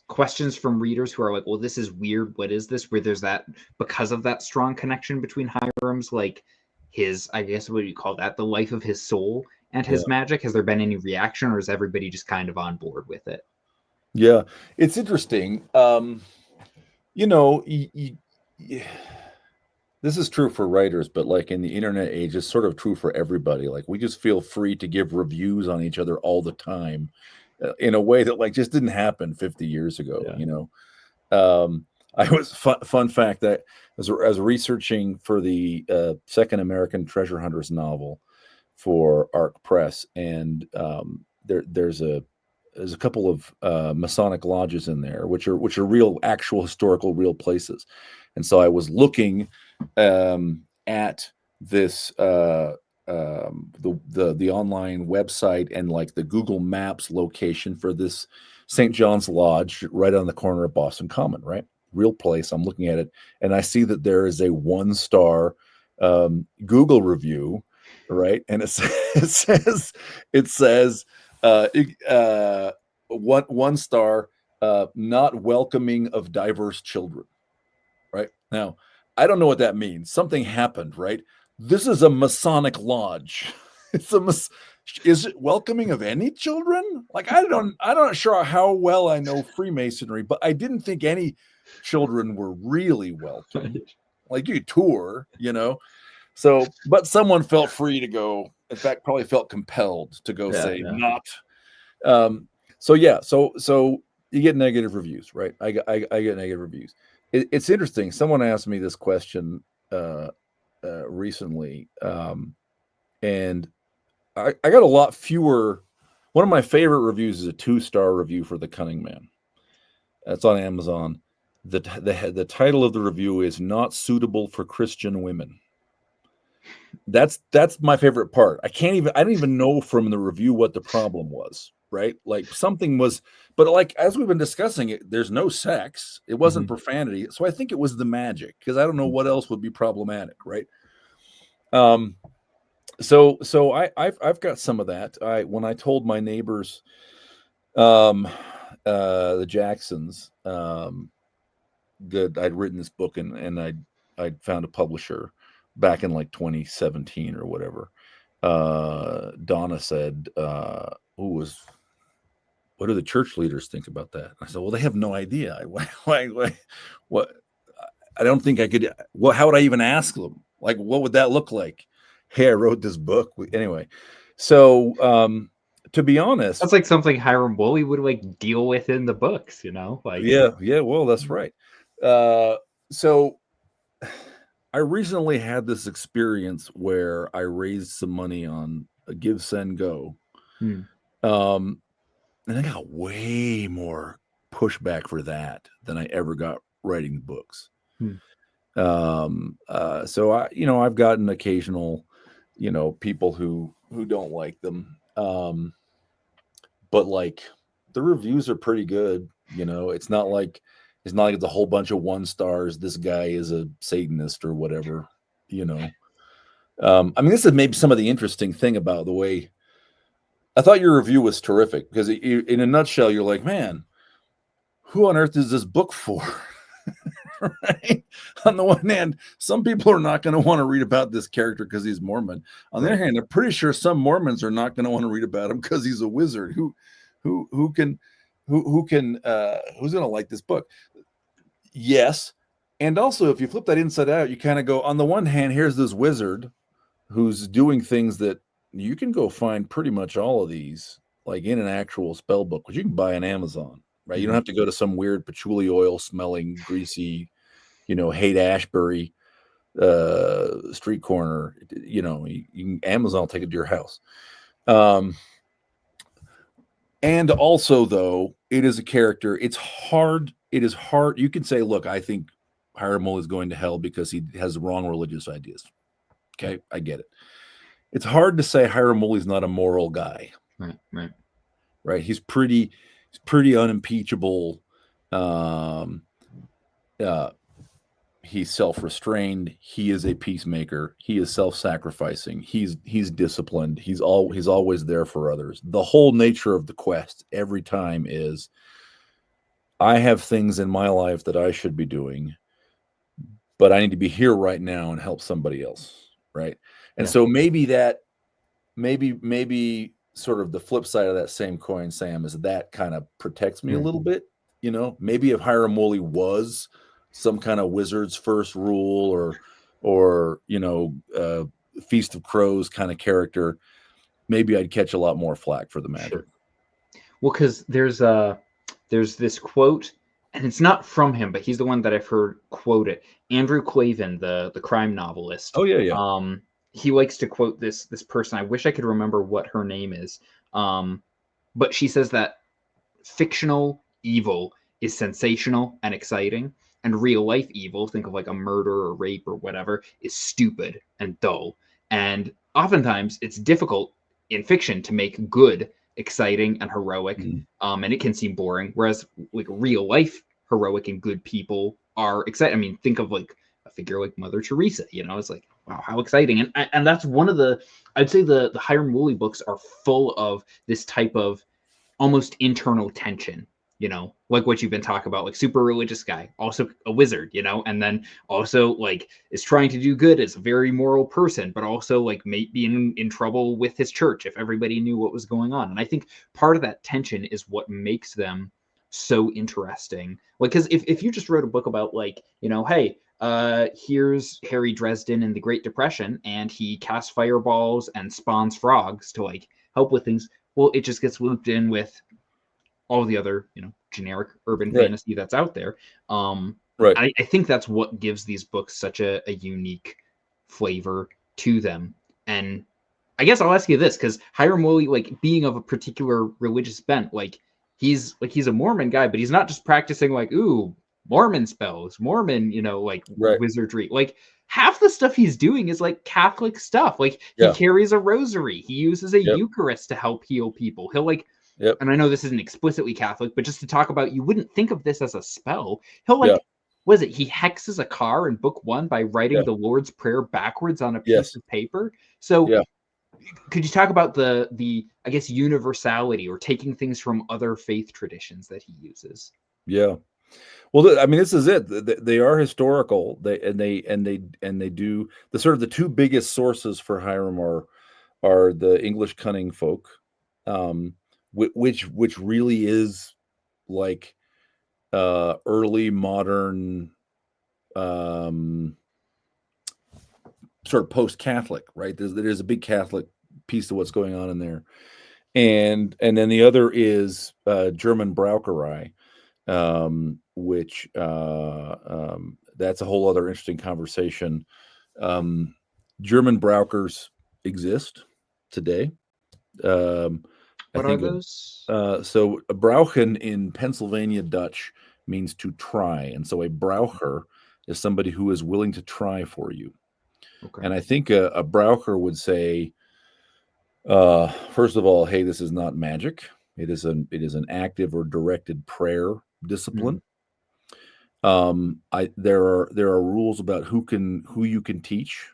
questions from readers who are like, well, this is weird. What is this? Where there's that, because of that strong connection between Hiram's, like, his, I guess, what do you call that? The life of his soul and his magic. Has there been any reaction, or is everybody just kind of on board with it? Yeah, it's interesting. This is true for writers, but like in the internet age, it's sort of true for everybody. Like we just feel free to give reviews on each other all the time, in a way that like just didn't happen 50 years ago. I was fun fact that as researching for the second American Treasure Hunters novel for Arc Press, and there's a couple of Masonic lodges in there, which are real, actual, historical, real places. And so I was looking at this the online website, and like the Google Maps location for this St. John's Lodge right on the corner of Boston Common, right? Real place. I'm looking at it, and I see that there is a 1-star Google review, right? And it says 1 star, not welcoming of diverse children. Right now, I don't know what that means. Something happened, right? This is a Masonic lodge. Is it welcoming of any children? Like I'm not sure how well I know Freemasonry, but I didn't think any children were really welcome. Like you tour, So, but someone felt free to go. In fact, probably felt compelled to go say not. So you get negative reviews, right? I get negative reviews. It's interesting. Someone asked me this question recently, and I got a lot fewer. One of my favorite reviews is a 2-star review for The Cunning Man. That's on Amazon. The title of the review is "Not Suitable for Christian Women." That's my favorite part. I don't even know from the review what the problem was, right? Like something was, but like as we've been discussing it, there's no sex. It wasn't profanity. So I think it was the magic, because I don't know what else would be problematic, right? So I've got some of that. When I told my neighbors, the Jacksons, that I'd written this book, and I'd found a publisher back in like 2017 or whatever. Donna said, what do the church leaders think about that? I said, well, they have no idea. Why what? I don't think I could. Well, how would I even ask them? Like, what would that look like? Hey, I wrote this book. Anyway, so to be honest, that's like something Hiram Woolley would like deal with in the books, like yeah. Well, that's right. So I recently had this experience where I raised some money on a Give, Send, Go. And I got way more pushback for that than I ever got writing books. So I've gotten occasional, people who don't like them. But like the reviews are pretty good. It's not like it's a whole bunch of 1 stars. This guy is a Satanist or whatever, I mean, this is maybe some of the interesting thing about the way I thought your review was terrific, because in a nutshell, you're like, man, who on earth is this book for? Right? On the one hand, some people are not going to want to read about this character because he's Mormon. On the other hand, I'm pretty sure some Mormons are not going to want to read about him because he's a wizard. Who's going to like this book? Yes. And also, if you flip that inside out, you kind of go, on the one hand, here's this wizard who's doing things that you can go find pretty much all of these, like in an actual spell book, which you can buy on Amazon, right? You don't have to go to some weird patchouli oil smelling, greasy, Haight-Ashbury street corner. You can Amazon will take it to your house. And also, though, it is a character. It is hard. You can say, look, I think Hiram is going to hell because he has wrong religious ideas. Okay, I get it. It's hard to say Hiram is not a moral guy. Right. He's pretty unimpeachable. He's self-restrained. He is a peacemaker. He is self-sacrificing. He's disciplined. He's always there for others. The whole nature of the quest every time is, I have things in my life that I should be doing, but I need to be here right now and help somebody else. Right. And so maybe sort of the flip side of that same coin, Sam, is that kind of protects me a little bit. Maybe if Hiram Woolley was some kind of wizard's first rule or Feast of Crows kind of character, maybe I'd catch a lot more flack for the magic. Sure. Well, because there's this quote, and it's not from him, but he's the one that I've heard quote it. Andrew Clavin, the crime novelist. Oh yeah. He likes to quote this person. I wish I could remember what her name is. But she says that fictional evil is sensational and exciting, and real life evil, think of like a murder or rape or whatever, is stupid and dull. And oftentimes it's difficult in fiction to make good exciting and heroic, and it can seem boring, whereas like real life heroic and good people are exciting. I mean, think of like a figure like Mother Teresa, it's like, wow, how exciting. And that's one of I'd say the Hiram Woolley books are full of this type of almost internal tension, like what you've been talking about, like super religious guy, also a wizard, and then also like is trying to do good as a very moral person, but also like may be in trouble with his church if everybody knew what was going on. And I think part of that tension is what makes them so interesting. Like, because if you just wrote a book about like, hey, here's Harry Dresden in the Great Depression, and he casts fireballs and spawns frogs to like help with things, well, it just gets looped in with all the other, generic urban fantasy that's out there. I think that's what gives these books such a unique flavor to them. And I guess I'll ask you this, because Hiram Woolley, like being of a particular religious bent, like he's a Mormon guy, but he's not just practicing like, ooh, Mormon spells, Mormon, wizardry. Like half the stuff he's doing is like Catholic stuff. Like he carries a rosary. He uses a Eucharist to help heal people. He'll like, and I know this isn't explicitly Catholic, but just to talk about, you wouldn't think of this as a spell. He'll like, what is it? He hexes a car in book 1 by writing the Lord's Prayer backwards on a piece of paper. So could you talk about the I guess universality or taking things from other faith traditions that he uses? Yeah. Well, I mean, this is it. They are historical. They do the sort of the two biggest sources for Hiram are the English Cunning folk, which really is like early modern sort of post-Catholic, right? There's a big Catholic piece to what's going on in there, and then the other is German Brauerei, which that's a whole other interesting conversation. German Braukers exist today. What are those? So a Brauchen in Pennsylvania Dutch means to try, and so a Braucher is somebody who is willing to try for you. Okay. And I think a Braucher would say, first of all, hey, this is not magic. It is an active or directed prayer discipline. There are rules about who you can teach.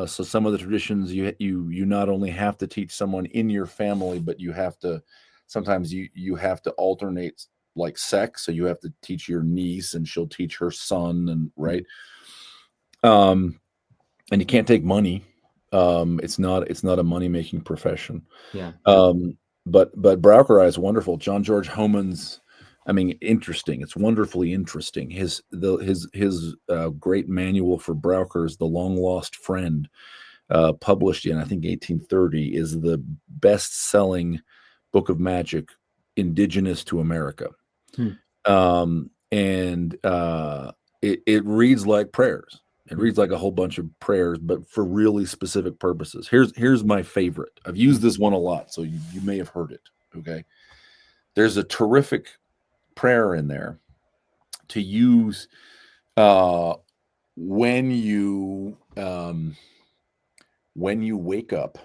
So some of the traditions you not only have to teach someone in your family, but you have to sometimes you have to alternate like sex. So you have to teach your niece, and she'll teach her son, and right. And you can't take money. It's not a money making profession. Yeah. But Braucherei is wonderful. John George Homan's, I mean, interesting. It's wonderfully interesting. His great manual for Brauchers, The Long Lost Friend, published in I think 1830, is the best selling book of magic indigenous to America. And it reads like prayers. It reads like a whole bunch of prayers, but for really specific purposes. Here's my favorite. I've used this one a lot, so you may have heard it. Okay. There's a terrific prayer in there to use when you wake up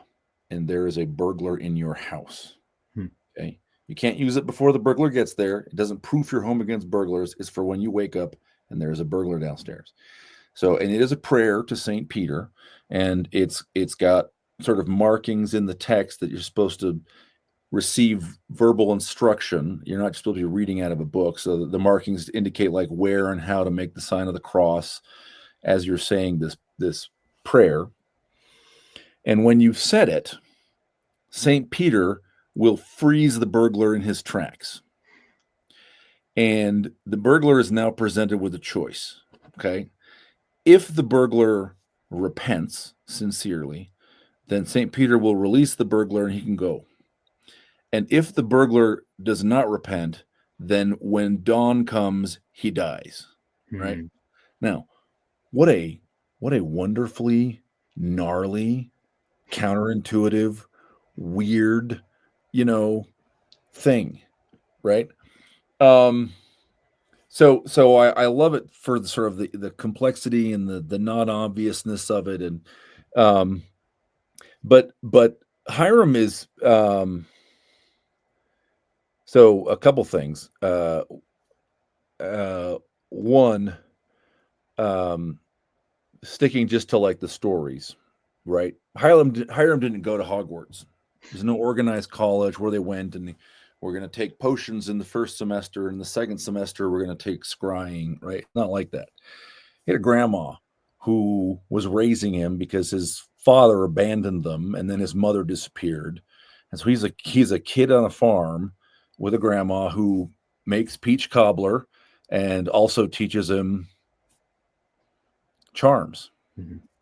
and there is a burglar in your house. Okay. You can't use it before the burglar gets there. It doesn't proof your home against burglars. It's for when you wake up and there's a burglar downstairs. So, and it is a prayer to St. Peter, and it's got sort of markings in the text that you're supposed to receive verbal instruction. You're not supposed to be reading out of a book. So the markings indicate like where and how to make the sign of the cross as you're saying this prayer. And when you've said it, St. Peter will freeze the burglar in his tracks. And the burglar is now presented with a choice. Okay. If the burglar repents sincerely, then St. Peter will release the burglar and he can go. And if the burglar does not repent, then when dawn comes, he dies. Right? Now, what a wonderfully gnarly, counterintuitive, weird, thing, right? So I love it for the sort of the complexity and the non-obviousness of it, and but Hiram is so a couple things. One, sticking just to like the stories, right? Hiram didn't go to Hogwarts. There's no organized college where they went and we're going to take potions in the first semester, and the second semester we're going to take scrying, right? Not like that. He had a grandma who was raising him because his father abandoned them, and then his mother disappeared. And so he's a kid on a farm with a grandma who makes peach cobbler and also teaches him charms,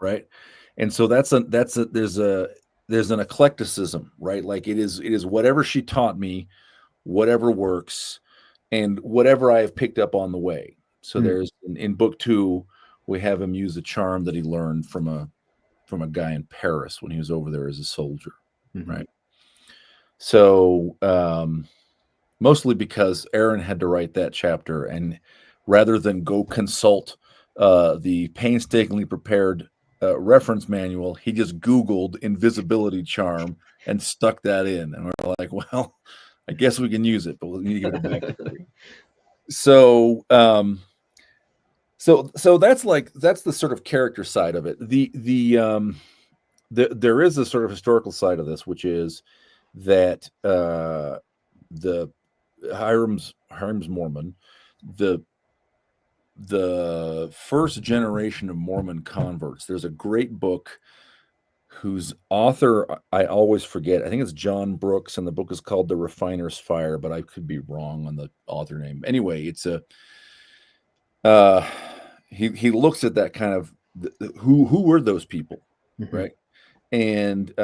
right? And so there's an eclecticism, right? Like it is whatever she taught me, whatever works, and whatever I have picked up on the way. So there's in book 2, we have him use a charm that he learned from a guy in Paris when he was over there as a soldier, right? So mostly because Aaron had to write that chapter, and rather than go consult the painstakingly prepared reference manual, he just Googled invisibility charm and stuck that in. And we're like, well, I guess we can use it, but we'll need to give it back to you. So that's the sort of character side of it. There is a sort of historical side of this, which is that the Hiram's Mormon, the first generation of Mormon converts. There's a great book whose author I always forget. I think it's John Brooks, and the book is called The Refiner's Fire, but I could be wrong on the author name. Anyway, it's he looks at that kind of who were those people, right? And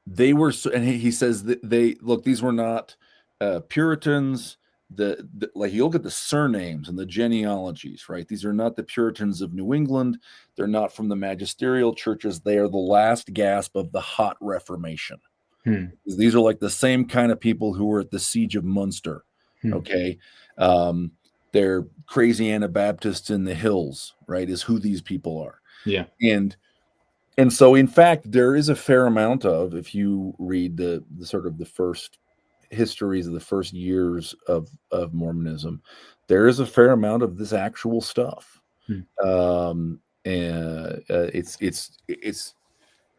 they were, and he says that these were not Puritans. Like you look at the surnames and the genealogies, right? These are not the Puritans of New England. They're not from the magisterial churches. They are the last gasp of the hot Reformation. These are like the same kind of people who were at the Siege of Munster. Okay. They're crazy Anabaptists in the hills, right? Is who these people are. Yeah. And so, in fact, there is a fair amount of, if you read the sort of the first histories of the first years of Mormonism, there is a fair amount of this actual stuff. And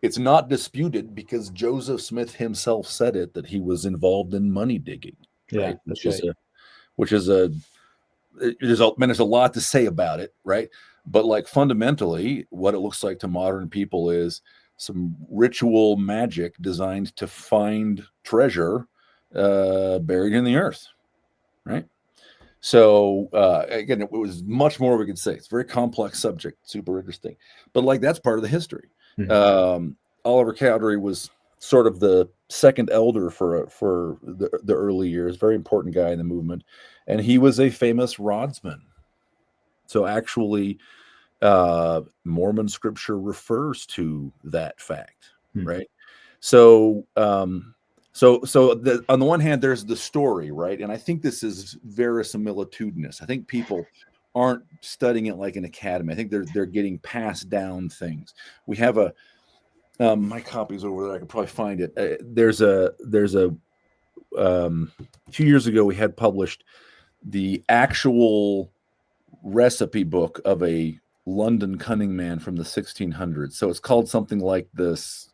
it's not disputed because Joseph Smith himself said it, that he was involved in money digging, right? That's right. There's a lot to say about it, right? But like fundamentally, what it looks like to modern people is some ritual magic designed to find treasure buried in the earth, right? So again, it was much more we could say. It's a very complex subject, super interesting, but like that's part of the history. Oliver Cowdery was sort of the second elder for the early years, very important guy in the movement, and he was a famous rodsman. So actually, Mormon scripture refers to that fact, right? So on the one hand, there's the story, right? And I think this is verisimilitudinous. I think people aren't studying it like an academy. I think they're getting passed down things. We have my copy's over there. I could probably find it. There's a few years ago we had published the actual recipe book of a London cunning man from the 1600s. So it's called something like this,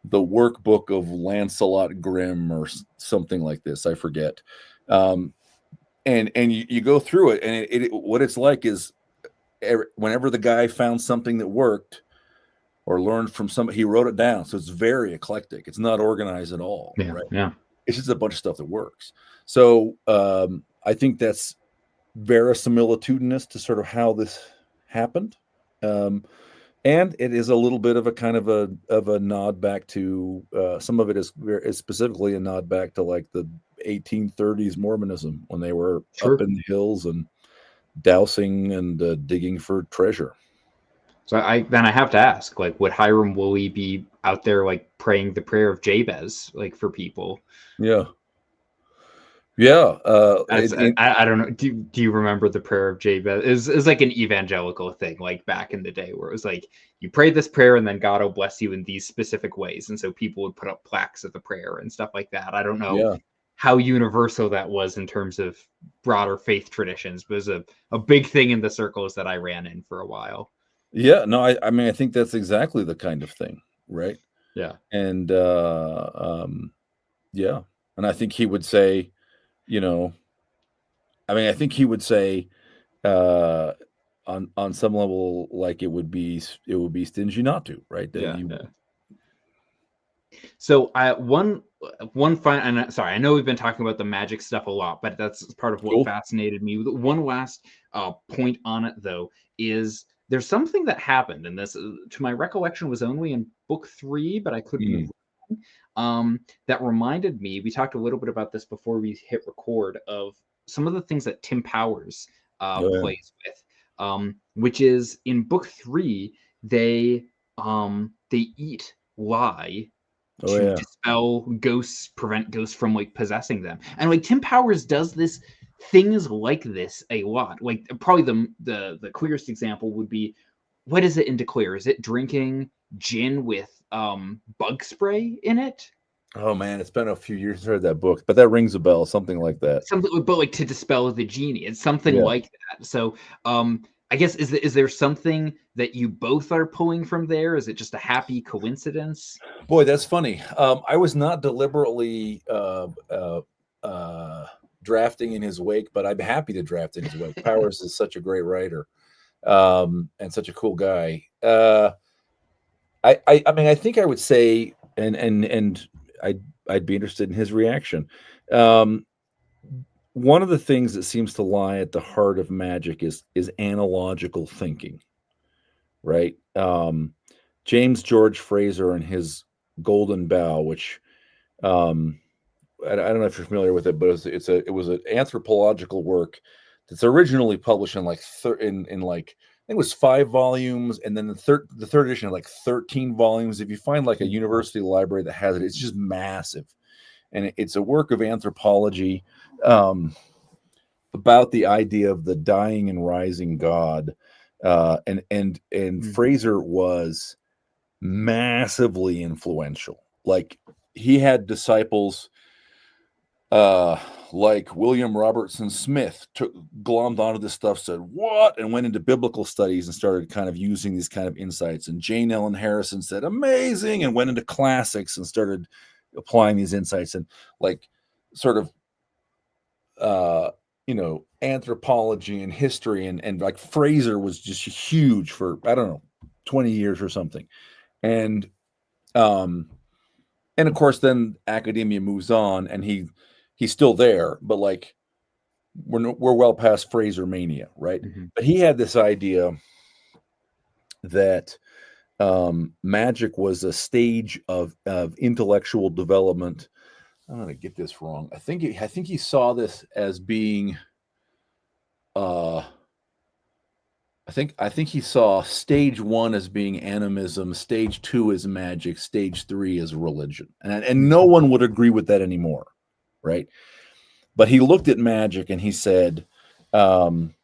the workbook of Lancelot Grimm or something like this. I forget. And you go through it, and what it's like is whenever the guy found something that worked or learned from somebody, he wrote it down. So it's very eclectic. It's not organized at all, right? Yeah. It's just a bunch of stuff that works. So I think that's verisimilitudinous to sort of how this happened. And it is a little bit of a kind of a nod back to some of it is specifically a nod back to like the 1830s Mormonism, when they were up in the hills and dousing and digging for treasure. So I have to ask, like, would Hiram Woolley be out there like praying the prayer of Jabez, like, for people? Yeah. I don't know. Do you remember the prayer of Jabez? It was like an evangelical thing, like back in the day, where it was like you pray this prayer and then God will bless you in these specific ways, and so people would put up plaques of the prayer and stuff like that. I don't know how universal that was in terms of broader faith traditions, but it was a big thing in the circles that I ran in for a while. Yeah, no, I mean, I think that's exactly the kind of thing, right? Yeah. And yeah, and I think he would say, I think he would say on some level, like it would be stingy not to, right? So one fine, and sorry, I know we've been talking about the magic stuff a lot, but that's part of what fascinated me. One last point on it, though, is there's something that happened, and this, to my recollection, was only in book 3, but I could be wrong. That reminded me. We talked a little bit about this before we hit record, of some of the things that Tim Powers plays with, which is in book 3 they eat lie to dispel ghosts, prevent ghosts from like possessing them. And like Tim Powers does things like this a lot. Like probably the clearest example would be, what is it in Declare? Is it drinking gin with bug spray in it? Oh man, it's been a few years since I read that book, but that rings a bell, something like that. Something, but like to dispel the genie. It's something like that. So I guess is there something that you both are pulling from there? Is it just a happy coincidence? Boy, that's funny. I was not deliberately drafting in his wake, but I'm happy to draft in his wake. Powers is such a great writer, and such a cool guy. I mean, I think I would say, and I'd be interested in his reaction. One of the things that seems to lie at the heart of magic is analogical thinking, right? James George Fraser and his Golden Bough, which I don't know if you're familiar with it, but it was an anthropological work that's originally published in like I think it was 5 volumes, and then the third edition had like 13 volumes. If you find like a university library that has it, it's just massive, and it's a work of anthropology about the idea of the dying and rising God, and Fraser was massively influential. Like he had disciples like William Robertson Smith glommed onto this stuff, said what, and went into biblical studies and started kind of using these kind of insights. And Jane Ellen Harrison said amazing, and went into classics and started applying these insights, and like sort of anthropology and history, and like Fraser was just huge for, I don't know, 20 years or something. And of course then academia moves on, and he's still there, but like we're well past Fraser mania, right? Mm-hmm. But he had this idea that magic was a stage of intellectual development. I'm going to get this wrong. I think he saw this as being I think he saw stage 1 as being animism, stage 2 as magic, stage 3 as religion. And no one would agree with that anymore, right? But he looked at magic and he said the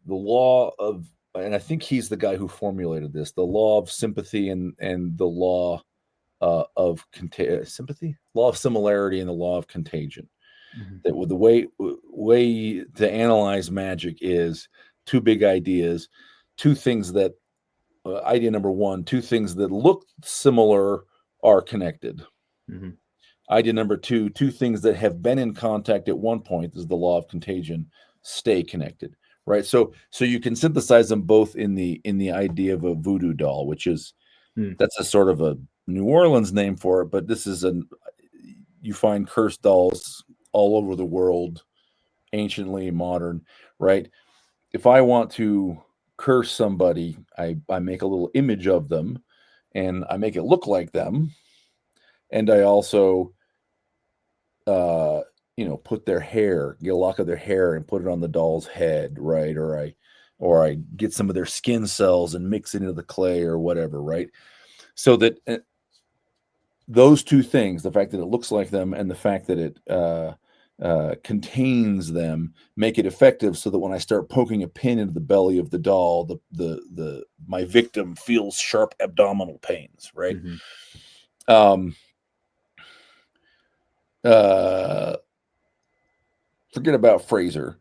law of, and I think he's the guy who formulated this, the law of sympathy and the law of sympathy, law of similarity and the law of contagion. Mm-hmm. That with the way to analyze magic is two big ideas, two things that idea number one, two things that look similar are connected. Mm-hmm. Idea number two, two things that have been in contact at one point, this is the law of contagion, stay connected, right? So you can synthesize them both in the idea of a voodoo doll, which is that's a sort of a New Orleans name for it, but this is you find cursed dolls all over the world, anciently, modern, right? If I want to curse somebody, I make a little image of them and I make it look like them. And I also, put their hair, get a lock of their hair and put it on the doll's head, right? Or I get some of their skin cells and mix it into the clay or whatever, right? So that those two things, the fact that it looks like them and the fact that it contains them, make it effective, so that when I start poking a pin into the belly of the doll, the my victim feels sharp abdominal pains, right? Mm-hmm. Forget about Fraser.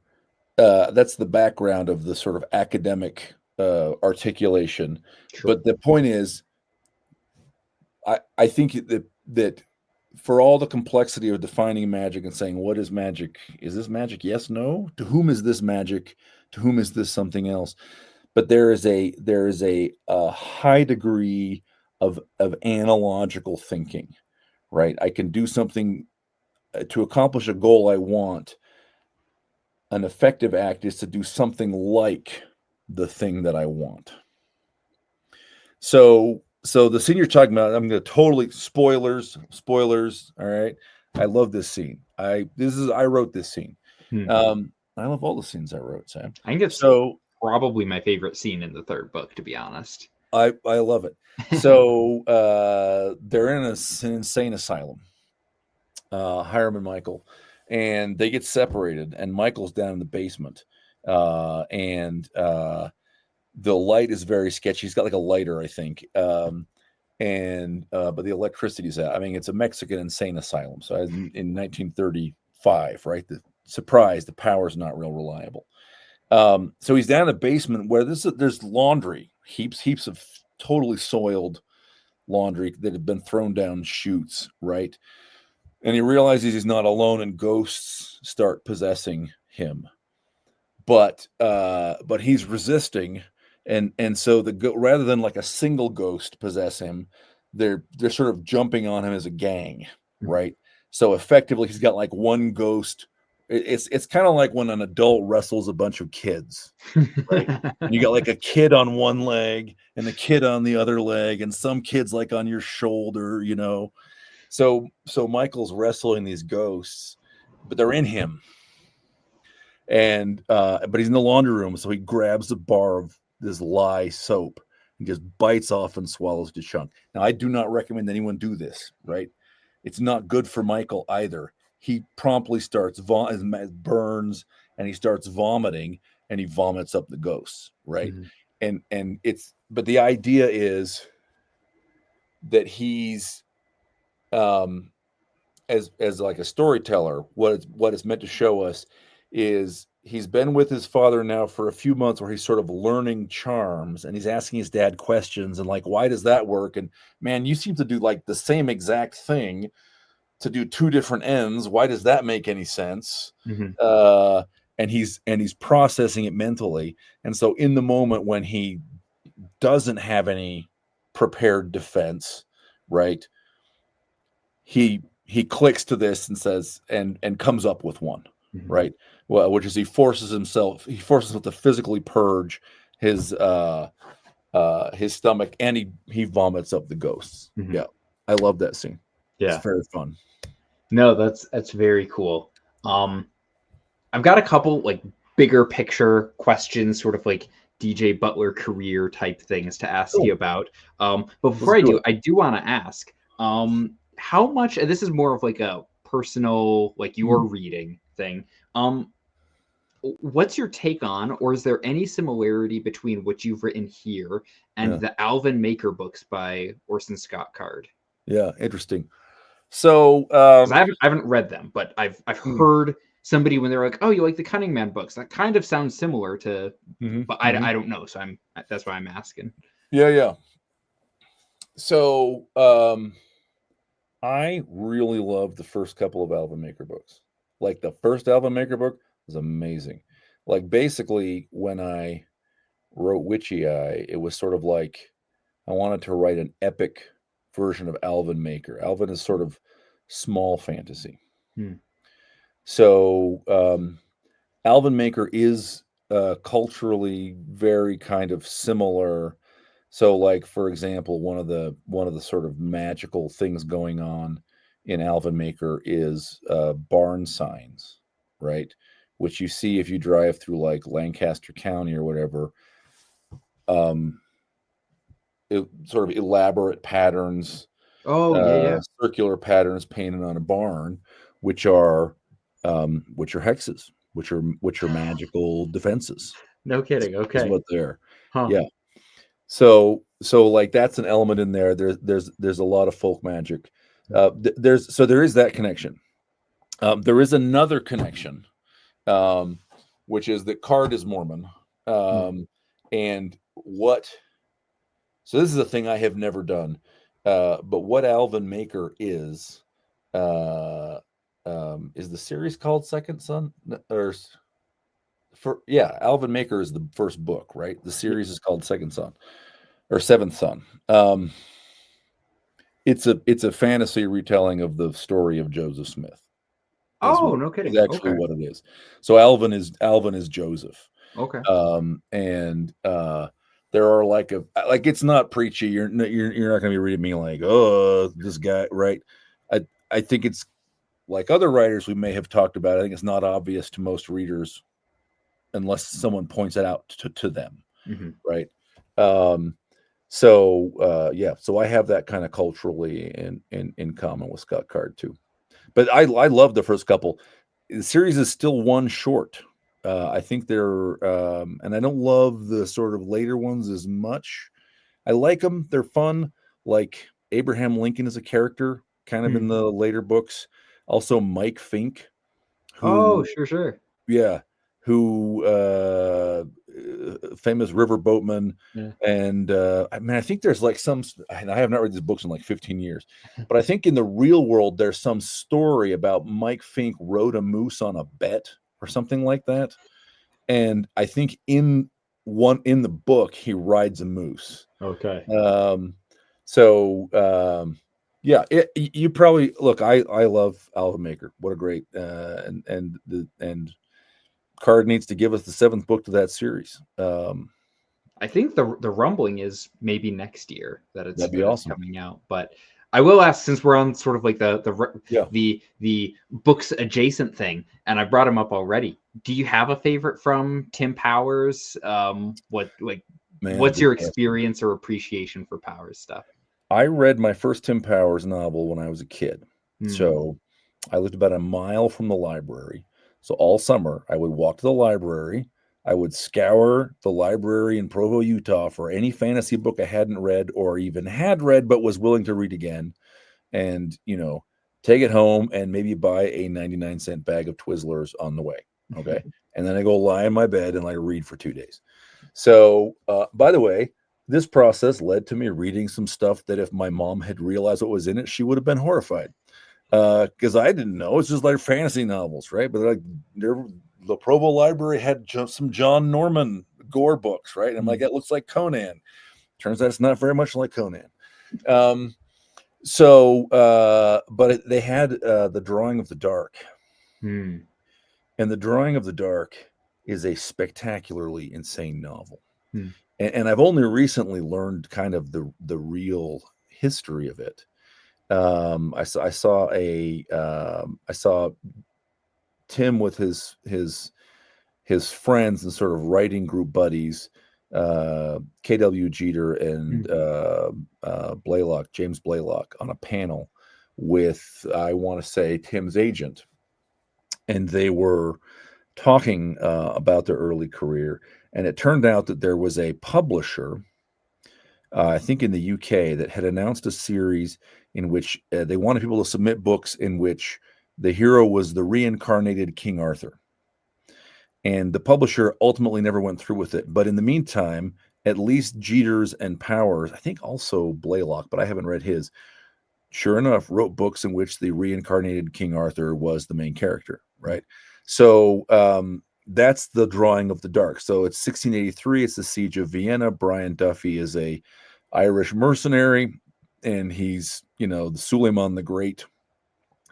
That's the background of the sort of academic articulation. Sure. But the point is, I think that for all the complexity of defining magic and saying, what is magic? Is this magic? Yes, no? To whom is this magic? To whom is this something else? But there is a high degree of analogical thinking, right? I can do something to accomplish a goal I want. An effective act is to do something like the thing that I want. So the scene you're talking about, I'm going to totally spoilers. All right. I love this scene. I wrote this scene. I love all the scenes I wrote, Sam. I think it's probably my favorite scene in the third book, to be honest. I love it. So they're in an insane asylum, Hiram and Michael, and they get separated, and Michael's down in the basement, and the light is very sketchy. He's got like a lighter, I think, but the electricity's out. I mean, it's a Mexican insane asylum. So in 1935, right? The power's not real reliable. So he's down in the basement where there's laundry, heaps of totally soiled laundry that had been thrown down chutes, right? And he realizes he's not alone, and ghosts start possessing him. But he's resisting, and so rather than like a single ghost possess him, they're sort of jumping on him as a gang, right? So effectively, he's got like one ghost. It's kind of like when an adult wrestles a bunch of kids, right? And you got like a kid on one leg and a kid on the other leg, and some kids like on your shoulder, you know. So Michael's wrestling these ghosts, but they're in him. And but he's in the laundry room, so he grabs a bar of this lye soap and just bites off and swallows the chunk. Now, I do not recommend anyone do this, right? It's not good for Michael either. He promptly starts burns, and he starts vomiting, and he vomits up the ghosts, right? And but the idea is that he's as like a storyteller, what it's meant to show us is he's been with his father now for a few months where he's sort of learning charms, and he's asking his dad questions and like, why does that work? And man, you seem to do like the same exact thing to do two different ends. Why does that make any sense? Mm-hmm. And he's processing it mentally. And so in the moment when he doesn't have any prepared defense, right? He clicks to this and says and comes up with one, Mm-hmm. right? Well, which is he forces himself to physically purge his stomach, and he vomits up the ghosts. Mm-hmm. Yeah. I love that scene. Yeah. It's very fun. No, that's very cool. I've got a couple like bigger picture questions, sort of like DJ Butler career type things to ask you about. But before I do want to ask, how much, and this is more of like a personal, like your reading thing. What's your take on, or is there any similarity between what you've written here and the Alvin Maker books by Orson Scott Card? Yeah, interesting. So I haven't read them, but I've heard somebody when they're like, "Oh, you like the Cunning Man books?" That kind of sounds similar to, but I don't know, so that's why I'm asking. Yeah. So I really loved the first couple of Alvin Maker books. Like the first Alvin Maker book was amazing. Like basically when I wrote Witchy Eye, it was sort of like I wanted to write an epic version of Alvin Maker. Alvin is sort of small fantasy. So Alvin Maker is culturally very kind of similar. So, like for example, one of the sort of magical things going on in Alvin Maker is barn signs, right? Which you see if you drive through like Lancaster County or whatever. Sort of elaborate patterns. Circular patterns painted on a barn, which are hexes, which are magical defenses. No kidding. Okay. Is what they're. Huh. Yeah. So like that's an element in there. There's a lot of folk magic. There is that connection. There is another connection, which is that Card is Mormon, and what. So this is a thing I have never done, but what Alvin Maker is the series called Second Son? Alvin Maker is the first book, right? The series is called Second Son or Seventh Son. It's a fantasy retelling of the story of Joseph Smith. No kidding. Is actually what it is. So Alvin is Joseph. Okay. And there are like it's not preachy. You're not going to be reading me like, oh, this guy, right? I think it's like other writers we may have talked about. I think it's not obvious to most readers unless someone points it out to them, right? So I have that kind of culturally in common with Scott Card too. But I love the first couple. The series is still one short. I think they're, and I don't love the sort of later ones as much. I like them; they're fun. Like Abraham Lincoln is a character, kind of in the later books. Also, Mike Fink, who, sure, yeah, who famous river boatman. And I think there's like some, and I have not read these books in like 15 years, but I think in the real world there's some story about Mike Fink rode a moose on a bet or something like that. And I think in the book he rides a moose. Okay. You probably look. I love Alvin Maker. What a great and Card needs to give us the 7th book to that series. I think the rumbling is maybe next year that it's awesome. coming out. But I will ask, since we're on sort of like the books adjacent thing, and I brought him up already. Do you have a favorite from Tim Powers? What's your experience or appreciation for Powers stuff? I read my first Tim Powers novel when I was a kid. So I lived about a mile from the library. So all summer I would walk to the library. I would scour the library in Provo, Utah for any fantasy book I hadn't read or even had read but was willing to read again. And, take it home, and maybe buy a 99-cent bag of Twizzlers on the way. Okay. And then I go lie in my bed and I read for 2 days. So, by the way, this process led to me reading some stuff that if my mom had realized what was in it, she would have been horrified. Because I didn't know. It's just like fantasy novels, right? But like the Provo Library had some John Norman Gore books, right? And I'm like, that looks like Conan. Turns out it's not very much like Conan. But they had The Drawing of the Dark. And The Drawing of the Dark is a spectacularly insane novel. And I've only recently learned kind of the real history of it. I saw Tim with his friends and sort of writing group buddies, KW Jeter and James Blaylock, on a panel with, I want to say, Tim's agent, and they were talking about their early career. And it turned out that there was a publisher, I think in the UK, that had announced a series in which they wanted people to submit books in which the hero was the reincarnated King Arthur. And the publisher ultimately never went through with it. But in the meantime, at least Jeters and Powers, I think also Blaylock, but I haven't read his, sure enough, wrote books in which the reincarnated King Arthur was the main character, right? So that's The Drawing of the Dark. So it's 1683. It's the Siege of Vienna. Brian Duffy is a Irish mercenary, and he's, the Suleiman the Great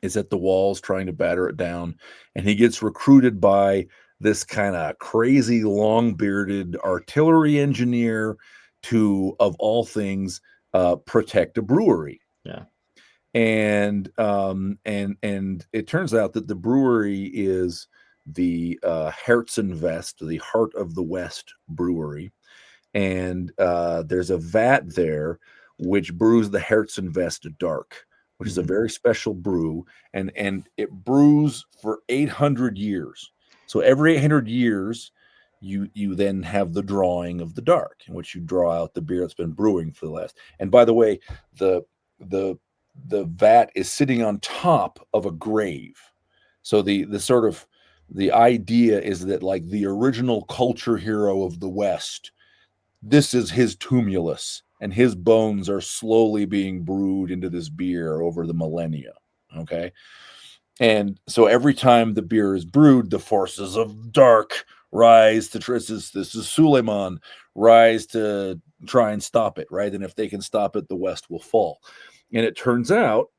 is at the walls trying to batter it down, and he gets recruited by this kind of crazy long-bearded artillery engineer to, of all things, protect a brewery. Yeah. And it turns out that the brewery is the Herzenvest, the Heart of the West brewery, and there's a vat there which brews the Herzenvest Dark, which is a very special brew, and it brews for 800 years. So every 800 years, you then have the Drawing of the Dark, in which you draw out the beer that's been brewing for the last. And by the way, the vat is sitting on top of a grave. So the sort of the idea is that, like, the original culture hero of the West, this is his tumulus, and his bones are slowly being brewed into this beer over the millennia. Okay. And so every time the beer is brewed, the forces of dark rise to this is Suleiman, rise to try and stop it, right? And if they can stop it, the West will fall. And it turns out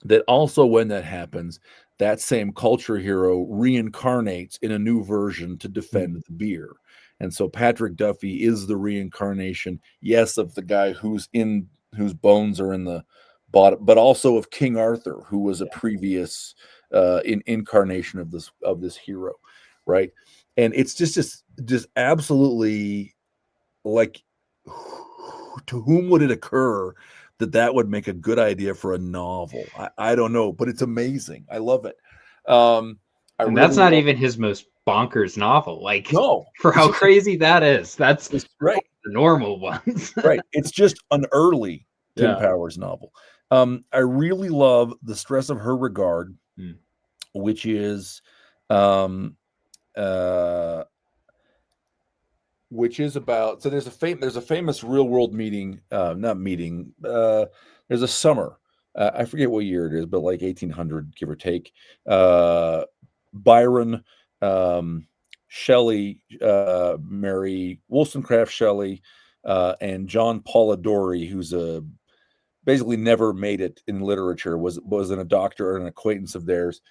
that also when that happens, that same culture hero reincarnates in a new version to defend the beer. And so Patrick Duffy is the reincarnation, yes, of the guy whose bones are in the bottom, but also of King Arthur, who was a previous incarnation of this hero, right? And it's just absolutely, like, to whom would it occur that would make a good idea for a novel? I don't know, but it's amazing. I love it. And that's not even his most bonkers novel. Like, no, for how crazy that is. That's right. The normal ones. Right. It's just an early Tim Powers novel. I really love The Stress of Her Regard, which is about, so there's a famous real world meeting, there's a summer, I forget what year it is, but like 1800, give or take. Byron, Shelley, Mary Wollstonecraft Shelley, and John Polidori, who's basically never made it in literature, was a doctor and an acquaintance of theirs,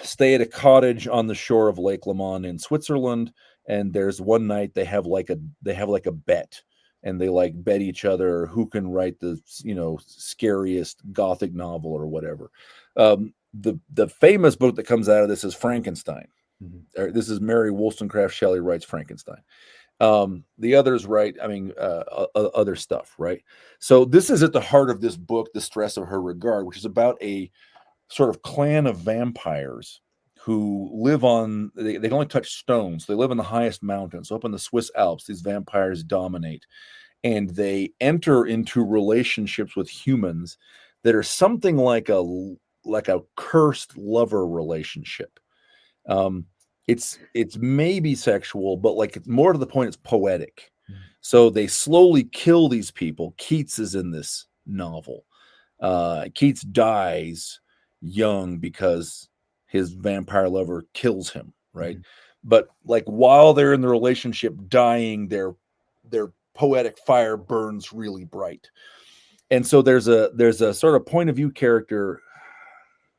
stay at a cottage on the shore of Lake Leman in Switzerland. And there's one night they have like a bet, and they like bet each other who can write the scariest Gothic novel or whatever. The famous book that comes out of this is Frankenstein. This is Mary Wollstonecraft Shelley writes Frankenstein. The others write, other stuff, right? So this is at the heart of this book, The Stress of Her Regard, which is about a sort of clan of vampires who live on, they can only touch stones. They live in the highest mountains. So up in the Swiss Alps, these vampires dominate, and they enter into relationships with humans that are something like a cursed lover relationship. It's maybe sexual, but like more to the point, it's poetic. So they slowly kill these people. Keats is in this novel. Keats dies young because his vampire lover kills him, right? But like while they're in the relationship dying, their poetic fire burns really bright. And so there's a sort of point of view character,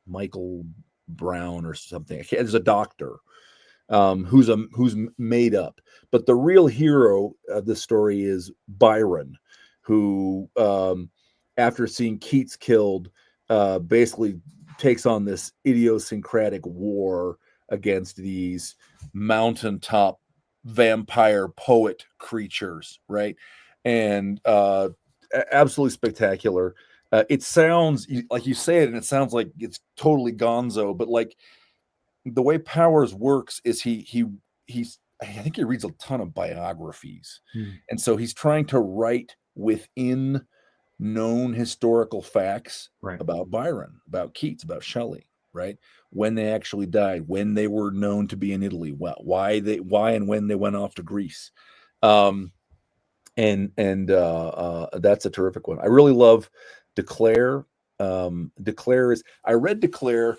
Michael Brown or something. There's a doctor who's made up, but the real hero of the story is Byron, who after seeing Keats killed, basically takes on this idiosyncratic war against these mountaintop vampire poet creatures, right? And absolutely spectacular. It sounds like you say it, and it sounds like it's totally gonzo, but like the way Powers works is he's I think he reads a ton of biographies, and so he's trying to write within known historical facts about Byron, about Keats, about Shelley, right? When they actually died, when they were known to be in Italy, why and when they went off to Greece. And that's a terrific one. I really love Declare. Declare is I read Declare.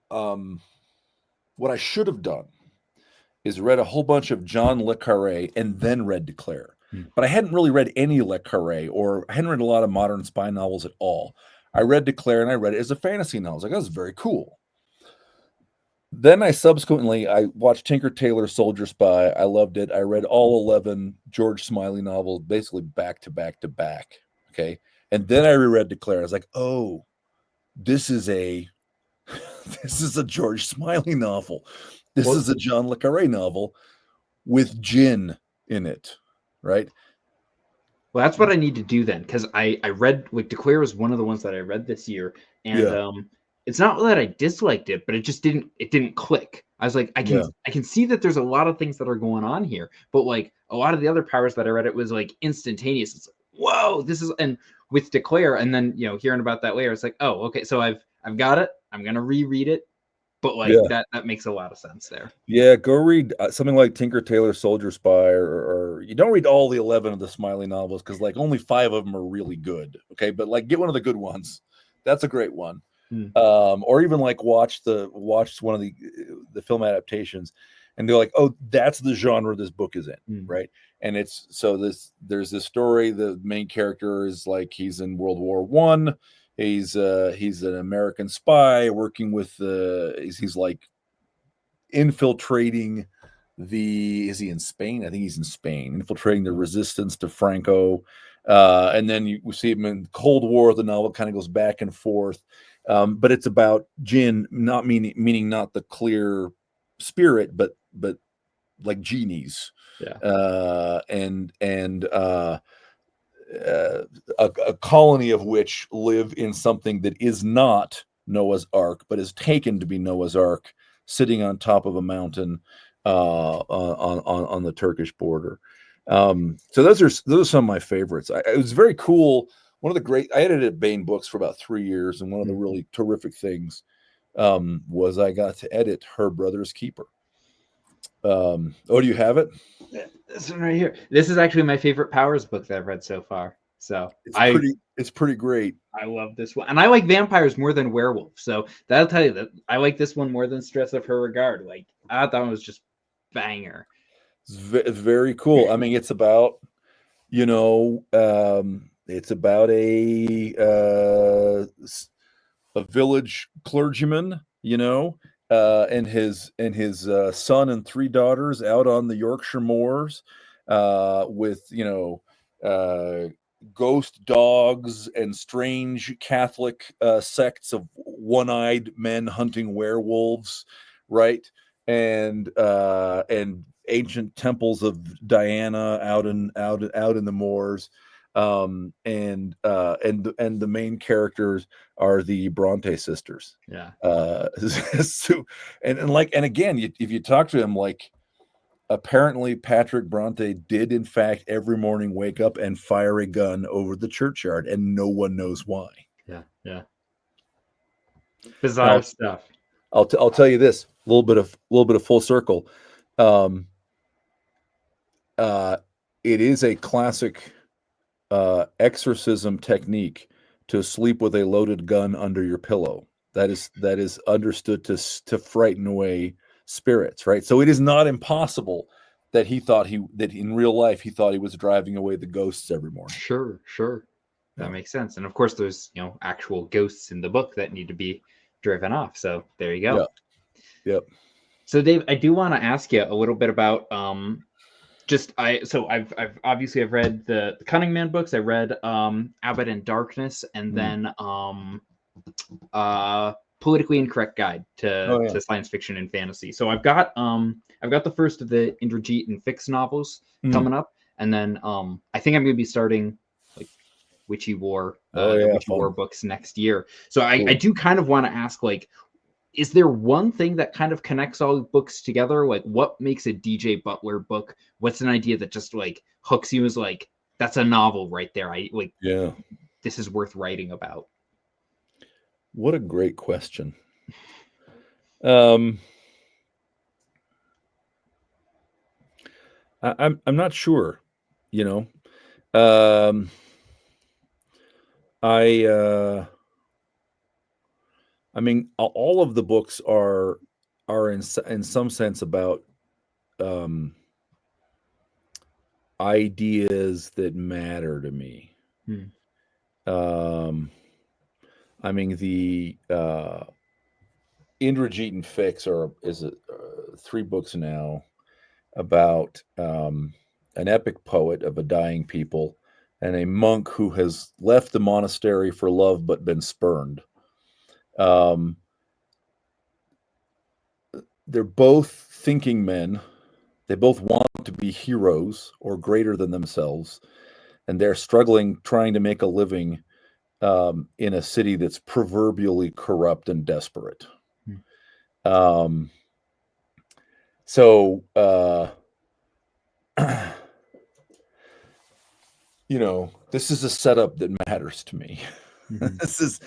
What I should have done is read a whole bunch of John le Carré and then read Declare. But I hadn't really read any le Carré, or I hadn't read a lot of modern spy novels at all. I read Declare and I read it as a fantasy novel. I was like, that was very cool. Then I watched Tinker Tailor Soldier Spy. I loved it. I read all 11 George Smiley novels, basically back to back to back. Okay. And then I reread Declare. I was like, oh, this is a George Smiley novel. This is a John le Carré novel with gin in it, right? Well, that's what I need to do then, because I read, like, Declare was one of the ones that I read this year, and it's not that I disliked it, but it just didn't click. I was like, I can see that there's a lot of things that are going on here, but like a lot of the other Powers that I read, it was like instantaneous. It's like, whoa, this is, and with Declare, and then hearing about that later, it's like, oh, okay, so I've got it. I'm gonna reread it. But like that makes a lot of sense there. Yeah, go read something like Tinker Tailor Soldier Spy, or you don't read all the 11 of the Smiley novels because like only 5 of them are really good. Okay, but like get one of the good ones. That's a great one. Or even like watch one of the film adaptations, and they're like, oh, that's the genre this book is in, right? And it's there's this story. The main character is like he's in World War I. He's an American spy working with he's like infiltrating is he in Spain? I think he's in Spain, infiltrating the resistance to Franco. And then you see him in Cold War. The novel kind of goes back and forth. But it's about gin, not meaning not the clear spirit, but like genies. And a colony of which live in something that is not Noah's Ark, but is taken to be Noah's Ark, sitting on top of a mountain on the Turkish border. So those are some of my favorites. It was very cool. One of the great, I edited Baen Books for about 3 years, and one of the really terrific things was I got to edit Her Brother's Keeper. Do you have it? This one right here. This is actually my favorite Powers book that I've read so far. So it's pretty great. I love this one, and I like vampires more than werewolves. So that'll tell you that I like this one more than Stress of Her Regard. Like, I thought that one was just banger. It's very cool. I mean, it's about it's about a village clergyman, and his son and 3 daughters out on the Yorkshire moors, with ghost dogs and strange Catholic sects of one-eyed men hunting werewolves, right? And ancient temples of Diana out in the moors. And the main characters are the Bronte sisters. Yeah. So, and again, if you talk to him, like, apparently Patrick Bronte did in fact every morning wake up and fire a gun over the churchyard, and no one knows why. Yeah. Now, Bizarre stuff. I'll tell you this, a little bit of full circle. It is a classic exorcism technique to sleep with a loaded gun under your pillow. That is understood to frighten away spirits, right? So it is not impossible that that in real life he thought he was driving away the ghosts every morning. Sure. That makes sense. And of course, there's actual ghosts in the book that need to be driven off. So there you go. Yep. So Dave, I do want to ask you a little bit about I've obviously I've read the Cunning Man books. I read Abbott in Darkness, and then Politically Incorrect Guide to Science Fiction and Fantasy. So I've got the first of the Indrajit and Fix novels coming up, and then I think I'm going to be starting like Witchy War, the Witchy War books next year. So I do kind of want to ask, like, is there one thing that kind of connects all the books together? Like, what makes a DJ Butler book? What's an idea that just like hooks you as like, that's a novel right there? This is worth writing about. What a great question. I'm not sure, I mean, all of the books are in some sense about ideas that matter to me. I mean, the Indrajit and Fix is 3 books now about an epic poet of a dying people and a monk who has left the monastery for love but been spurned. They're both thinking men. They both want to be heroes or greater than themselves, and they're struggling trying to make a living in a city that's proverbially corrupt and desperate. So this is a setup that matters to me. This is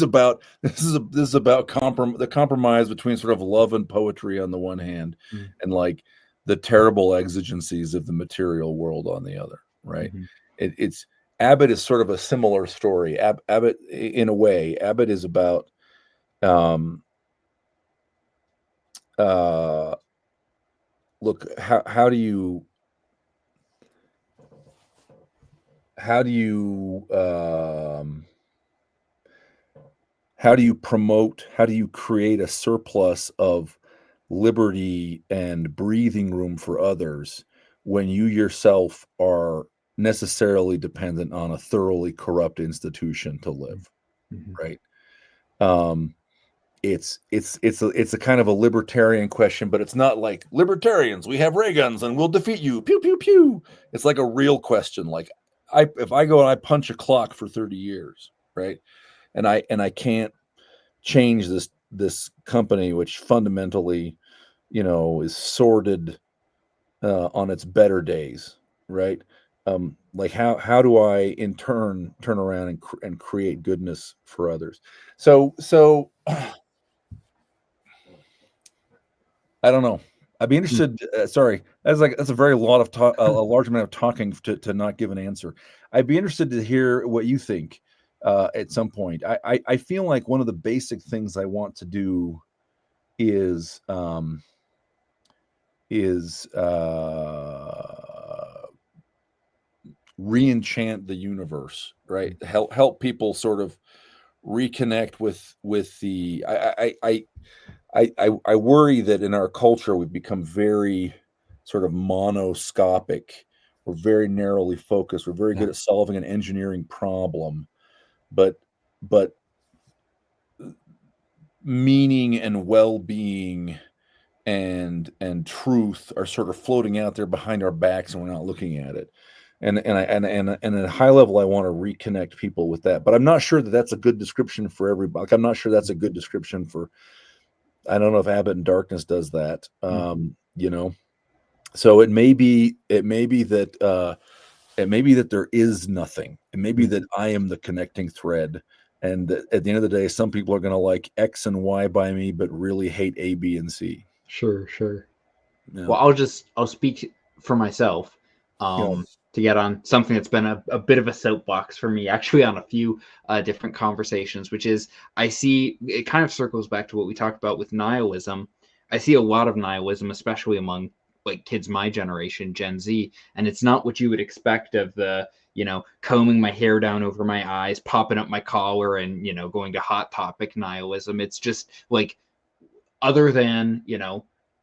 about the compromise between sort of love and poetry on the one hand, and like the terrible exigencies of the material world on the other, right? It's Abbott is sort of a similar story. Abbott, in a way, Abbott is about look, how do you promote, how do you create a surplus of liberty and breathing room for others when you yourself are necessarily dependent on a thoroughly corrupt institution to live, right? It's a kind of a libertarian question, but it's not like libertarians, we have ray guns and we'll defeat you, pew pew pew. It's like a real question, like if I go and I punch a clock for 30 years, right, and I can't change this company which fundamentally is sordid on its better days, right? Like how do I in turn around and create goodness for others? So I don't know. I'd be interested. Sorry, that's a very lot of talk, a large amount of talking to not give an answer. I'd be interested to hear what you think at some point. I feel like one of the basic things I want to do is re-enchant the universe, right? Help people sort of reconnect with the. I worry that in our culture we've become very sort of monoscopic. We're very narrowly focused. We're very good at solving an engineering problem, but meaning and well-being and truth are sort of floating out there behind our backs, and we're not looking at it. And at a high level, I want to reconnect people with that. But I'm not sure that that's a good description for everybody. Like, I'm not sure that's a good description for. I don't know if Abbott in Darkness does that. So it may be that there is nothing. It may be Hmm. that I am the connecting thread, and that at the end of the day, some people are going to like X and Y by me, but really hate A, B, and C. Sure, sure. Yeah, Well, I'll speak for myself, yeah, to get on something that's been a bit of a soapbox for me, actually, on a few different conversations, which is I see it kind of circles back to what we talked about with nihilism. I see a lot of nihilism, especially among like kids my generation, Gen Z, and it's not what you would expect of the, combing my hair down over my eyes, popping up my collar, and going to Hot Topic nihilism. It's just like, other than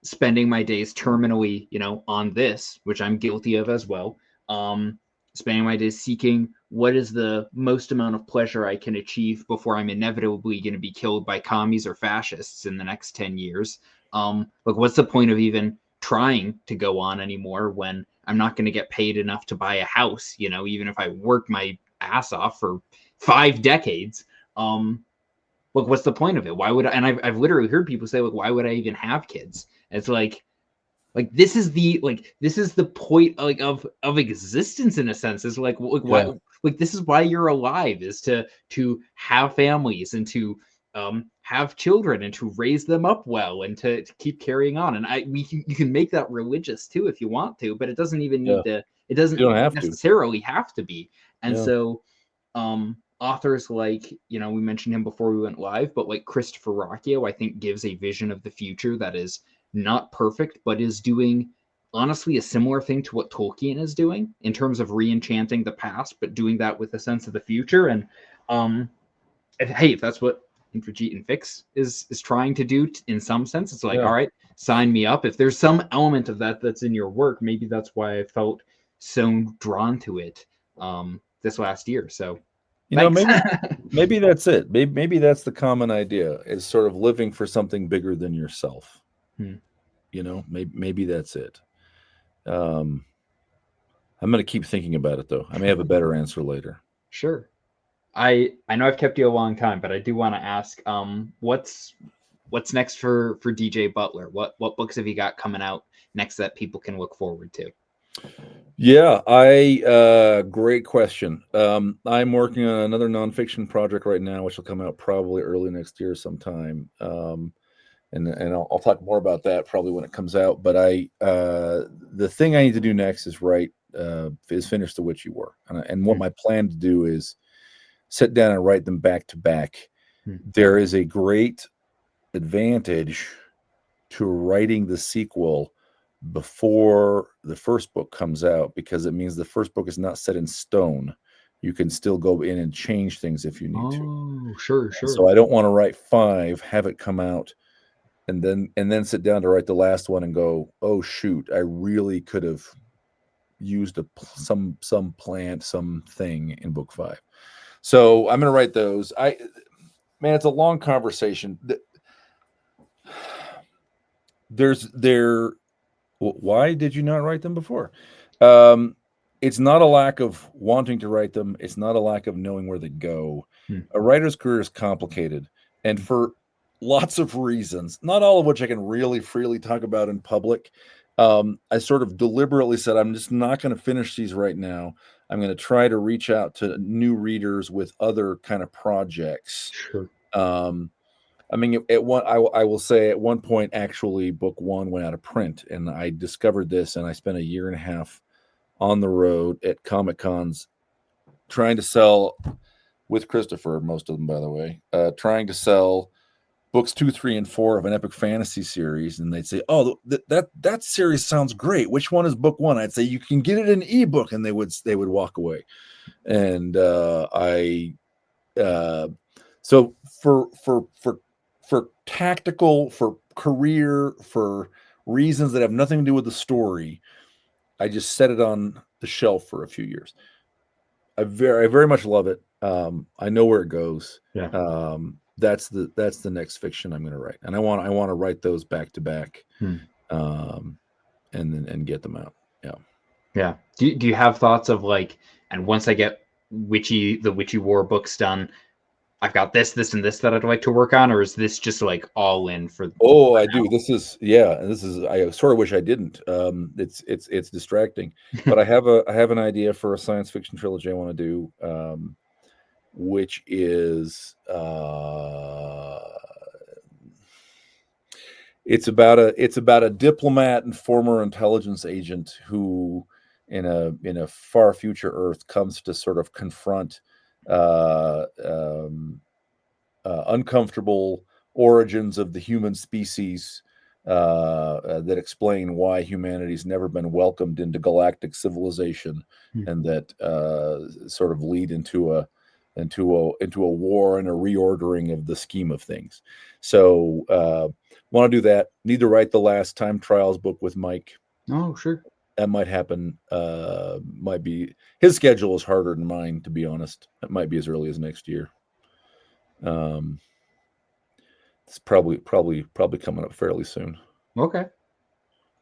spending my days terminally on this, which I'm guilty of as well, um spending my days seeking what is the most amount of pleasure I can achieve before I'm inevitably going to be killed by commies or fascists in the next 10 years. Like, what's the point of even trying to go on anymore when I'm not going to get paid enough to buy a house, even if I work my ass off for 5 decades? Look, what's the point of it? Why would I? And I've literally heard people say, like, why would I even have kids? It's like this is the point, like, of existence, in a sense. Is like why, yeah, like, this is why you're alive, is to have families, and to have children, and to raise them up well, and to keep carrying on. And you can make that religious too if you want to, but it doesn't even yeah. need to. It You doesn't don't have to. necessarily have to be. And Yeah, so authors like, we mentioned him before we went live, but like Christopher Rocchio, I think, gives a vision of the future that is not perfect, but is doing honestly a similar thing to what Tolkien is doing in terms of re-enchanting the past, but doing that with a sense of the future. And um if that's what Indrajit and Fix is trying to do, in some sense, it's like, yeah. all right, sign me up. If there's some element of that that's in your work, maybe that's why I felt so drawn to it this last year. So thanks. Maybe that's it. Maybe that's the common idea, is sort of living for something bigger than yourself. Hmm. Maybe that's it. Um, I'm going to keep thinking about it though. I may have a better answer later. Sure. I know I've kept you a long time, but I do want to ask, what's next for DJ Butler? What books have you got coming out next that people can look forward to? Yeah, great question. I'm working on another nonfiction project right now, which will come out probably early next year sometime. And I'll talk more about that probably when it comes out. But the thing I need to do next is finish The Witch You Were, and what Hmm. my plan to do is sit down and write them back to back. Hmm. There is a great advantage to writing the sequel before the first book comes out, because it means the first book is not set in stone. You can still go in and change things if you need to. Oh, sure, And sure. so I don't want to write 5, have it come out, and then sit down to write the last one and go, oh shoot, I really could have used some plant, something in book 5. So I'm going to write those. Man, it's a long conversation. There's there Why did you not write them before? Um, it's not a lack of wanting to write them. It's not a lack of knowing where to go. Hmm. A writer's career is complicated, and for lots of reasons, not all of which I can really freely talk about in public. I sort of deliberately said, I'm just not going to finish these right now. I'm going to try to reach out to new readers with other kind of projects. Sure. Um, I mean, I will say at one point, actually, book 1 went out of print, and I discovered this, and I spent a year and a half on the road at Comic Cons trying to sell, with Christopher, most of them, by the way, trying to sell books 2, 3, and 4 of an epic fantasy series, and they'd say, "Oh, that series sounds great. Which one is book 1?" I'd say, "You can get it in ebook," and they would walk away, and I so for tactical, for career, for reasons that have nothing to do with the story, I just set it on the shelf for a few years. I very much love it. I know where it goes. Yeah. That's the next fiction I'm going to write, and I want to write those back to back, Hmm. and get them out. Yeah. Yeah. Do you have thoughts of, like, and once I get the Witchy War books done, I've got this, and this that I'd like to work on, or is this just like all in for? Oh, I do. This is I sort of wish I didn't. It's distracting, but I have an idea for a science fiction trilogy I want to do, which is it's about a diplomat and former intelligence agent who, in a far future Earth, comes to sort of confront uncomfortable origins of the human species that explain why humanity's never been welcomed into galactic civilization, and that sort of lead into a war and a reordering of the scheme of things. So want to do that. Need to write the last Time Trials book with Mike. Oh, sure. That might happen. Might be his schedule is harder than mine, to be honest. It might be as early as next year. It's probably coming up fairly soon. Okay.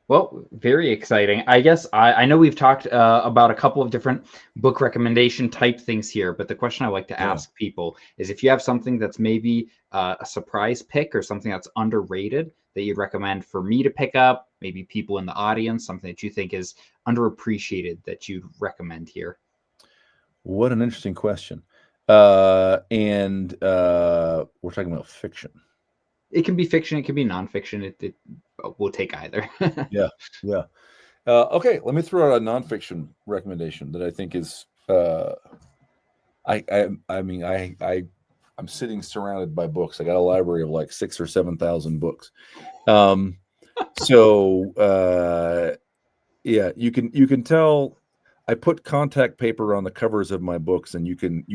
Well, very exciting. I guess I know we've talked about a couple of different book recommendation type things here, but the question I like to ask people is if you have something that's maybe a surprise pick or something that's underrated that you'd recommend for me to pick up, maybe people in the audience, something that you think is underappreciated that you'd recommend here. What an interesting question. And we're talking about fiction. It can be fiction, it can be nonfiction. It we'll take either. Yeah. Okay, let me throw out a nonfiction recommendation that I think is. I'm sitting surrounded by books. I got a library of like 6,000 or 7,000 books. Yeah, you can tell. I put contact paper on the covers of my books, and you can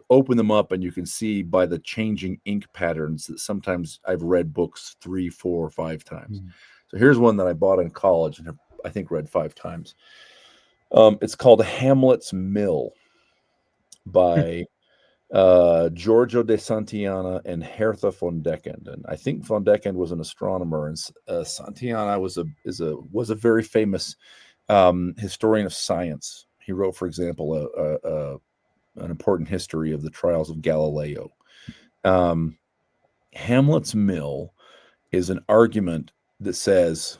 open them up, and you can see by the changing ink patterns that sometimes I've read books 3, 4, 5 times. So here's one that I bought in college and I think read 5 times. It's called Hamlet's Mill by Giorgio de Santillana and Hertha von Deckend. And I think von Deckend was an astronomer, and Santillana was a very famous historian of science. He wrote, for example, an important history of the trials of Galileo. Hamlet's Mill is an argument that says,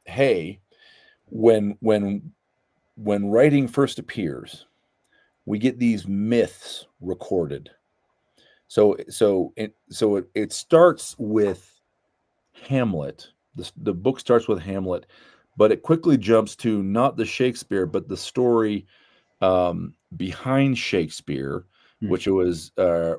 hey, when writing first appears, we get these myths recorded. So it starts with Hamlet. The book starts with Hamlet, but it quickly jumps to not the Shakespeare, but the story behind Shakespeare, which was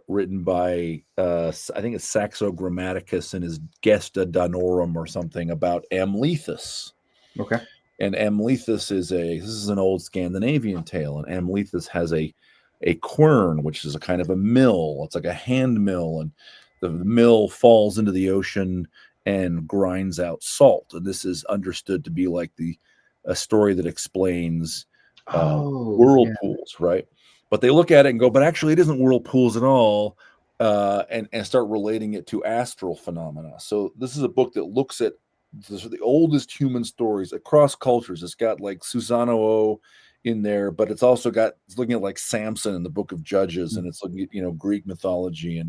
written by I think it's Saxo Grammaticus and his Gesta Danorum or something about Amlethus. Okay. And Amlethus this is an old Scandinavian tale, and Amlethus has a quern, which is a kind of a mill. It's like a hand mill, and the mill falls into the ocean and grinds out salt. And this is understood to be like a story that explains whirlpools, right? But they look at it and go, but actually it isn't whirlpools at all, and start relating it to astral phenomena. So this is a book that looks at the oldest human stories across cultures. It's got like Susanoo in there, but it's looking at like Samson in the Book of Judges, and it's looking at Greek mythology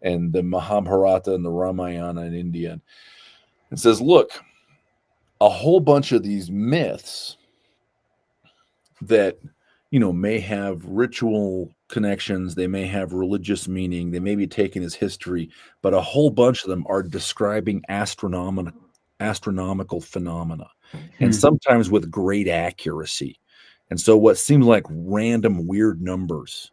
and the Mahabharata and the Ramayana in India. It says, look, a whole bunch of these myths that may have ritual connections, they may have religious meaning, they may be taken as history, but a whole bunch of them are describing astronomical phenomena, and sometimes with great accuracy. And so what seems like random weird numbers,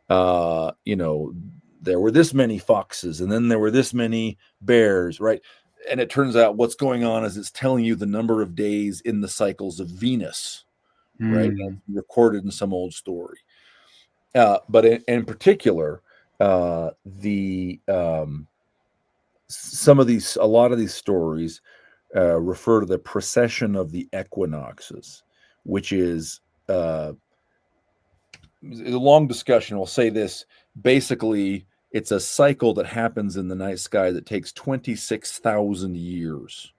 there were this many foxes, and then there were this many bears, right? And it turns out what's going on is it's telling you the number of days in the cycles of Venus, right? And recorded in some old story. But in particular, a lot of these stories refer to the precession of the equinoxes, which is a long discussion. I'll say this. Basically, it's a cycle that happens in the night sky that takes 26,000 years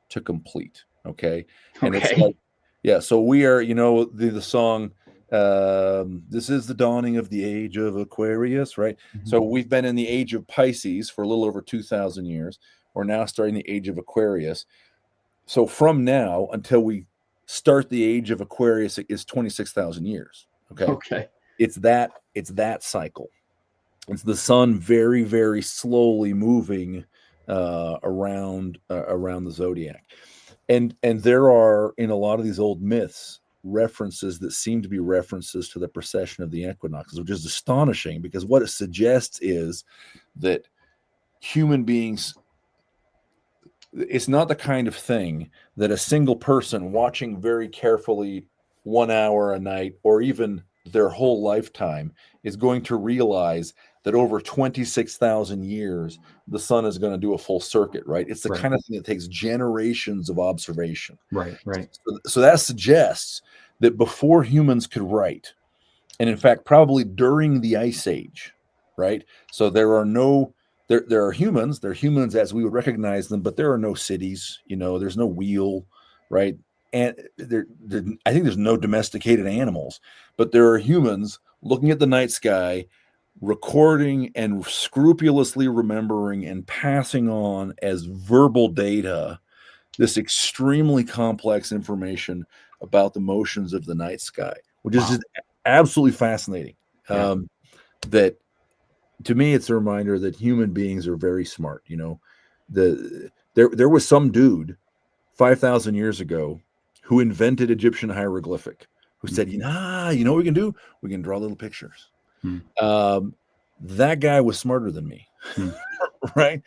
to complete. Okay. And it's like, yeah. So we are, the song, This is the dawning of the age of Aquarius, right? Mhm. So we've been in the age of Pisces for a little over 2,000 years. We're now starting the age of Aquarius. So from now until we start the age of Aquarius is 26,000 years. Okay. Okay. It's that cycle. It's the sun very, very slowly moving around the zodiac. And there are, in a lot of these old myths, references that seem to be references to the precession of the equinoxes, which is astonishing because what it suggests is that human beings, it's not the kind of thing that a single person watching very carefully 1 hour a night or even their whole lifetime is going to realize that over 26,000 years the sun is going to do a full circuit, right? It's the Right. kind of thing that takes generations of observation. Right. So that suggests that before humans could write, and in fact probably during the ice age, right? So there are humans, they're humans as we would recognize them, but there are no cities, there's no wheel, right? And I think there's no domesticated animals, but there are humans looking at the night sky, recording and scrupulously remembering and passing on as verbal data this extremely complex information about the motions of the night sky, which is Wow. just absolutely fascinating. Yeah. That to me, it's a reminder that human beings are very smart. There was some dude 5,000 years ago who invented Egyptian hieroglyphic, who said, you know what we can do? We can draw little pictures. That guy was smarter than me, right?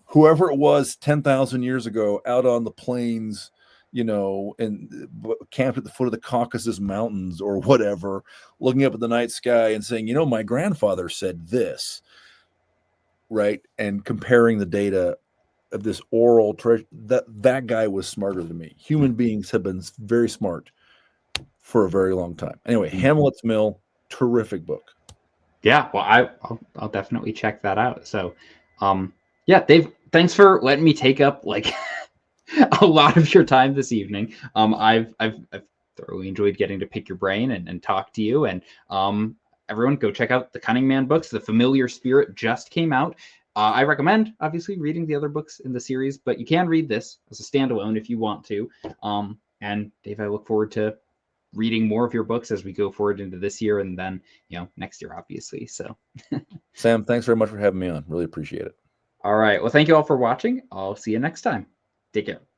Whoever it was 10,000 years ago out on the plains, and camped at the foot of the Caucasus Mountains or whatever, looking up at the night sky and saying, my grandfather said this, right? And comparing the data of this oral treasure, that guy was smarter than me. Human beings have been very smart for a very long time. Anyway, Hamlet's Mill, terrific book. Yeah, well, I'll definitely check that out. So, yeah, Dave, thanks for letting me take up like a lot of your time this evening. I've thoroughly enjoyed getting to pick your brain and talk to you. And everyone, go check out the Cunning Man books. The Familiar Spirit just came out. I recommend obviously reading the other books in the series, but you can read this as a standalone if you want to. And Dave, I look forward to reading more of your books as we go forward into this year and then next year, obviously. So Sam, thanks very much for having me on. Really appreciate it. all right, well, thank you all for watching. I'll see you next time. Take care.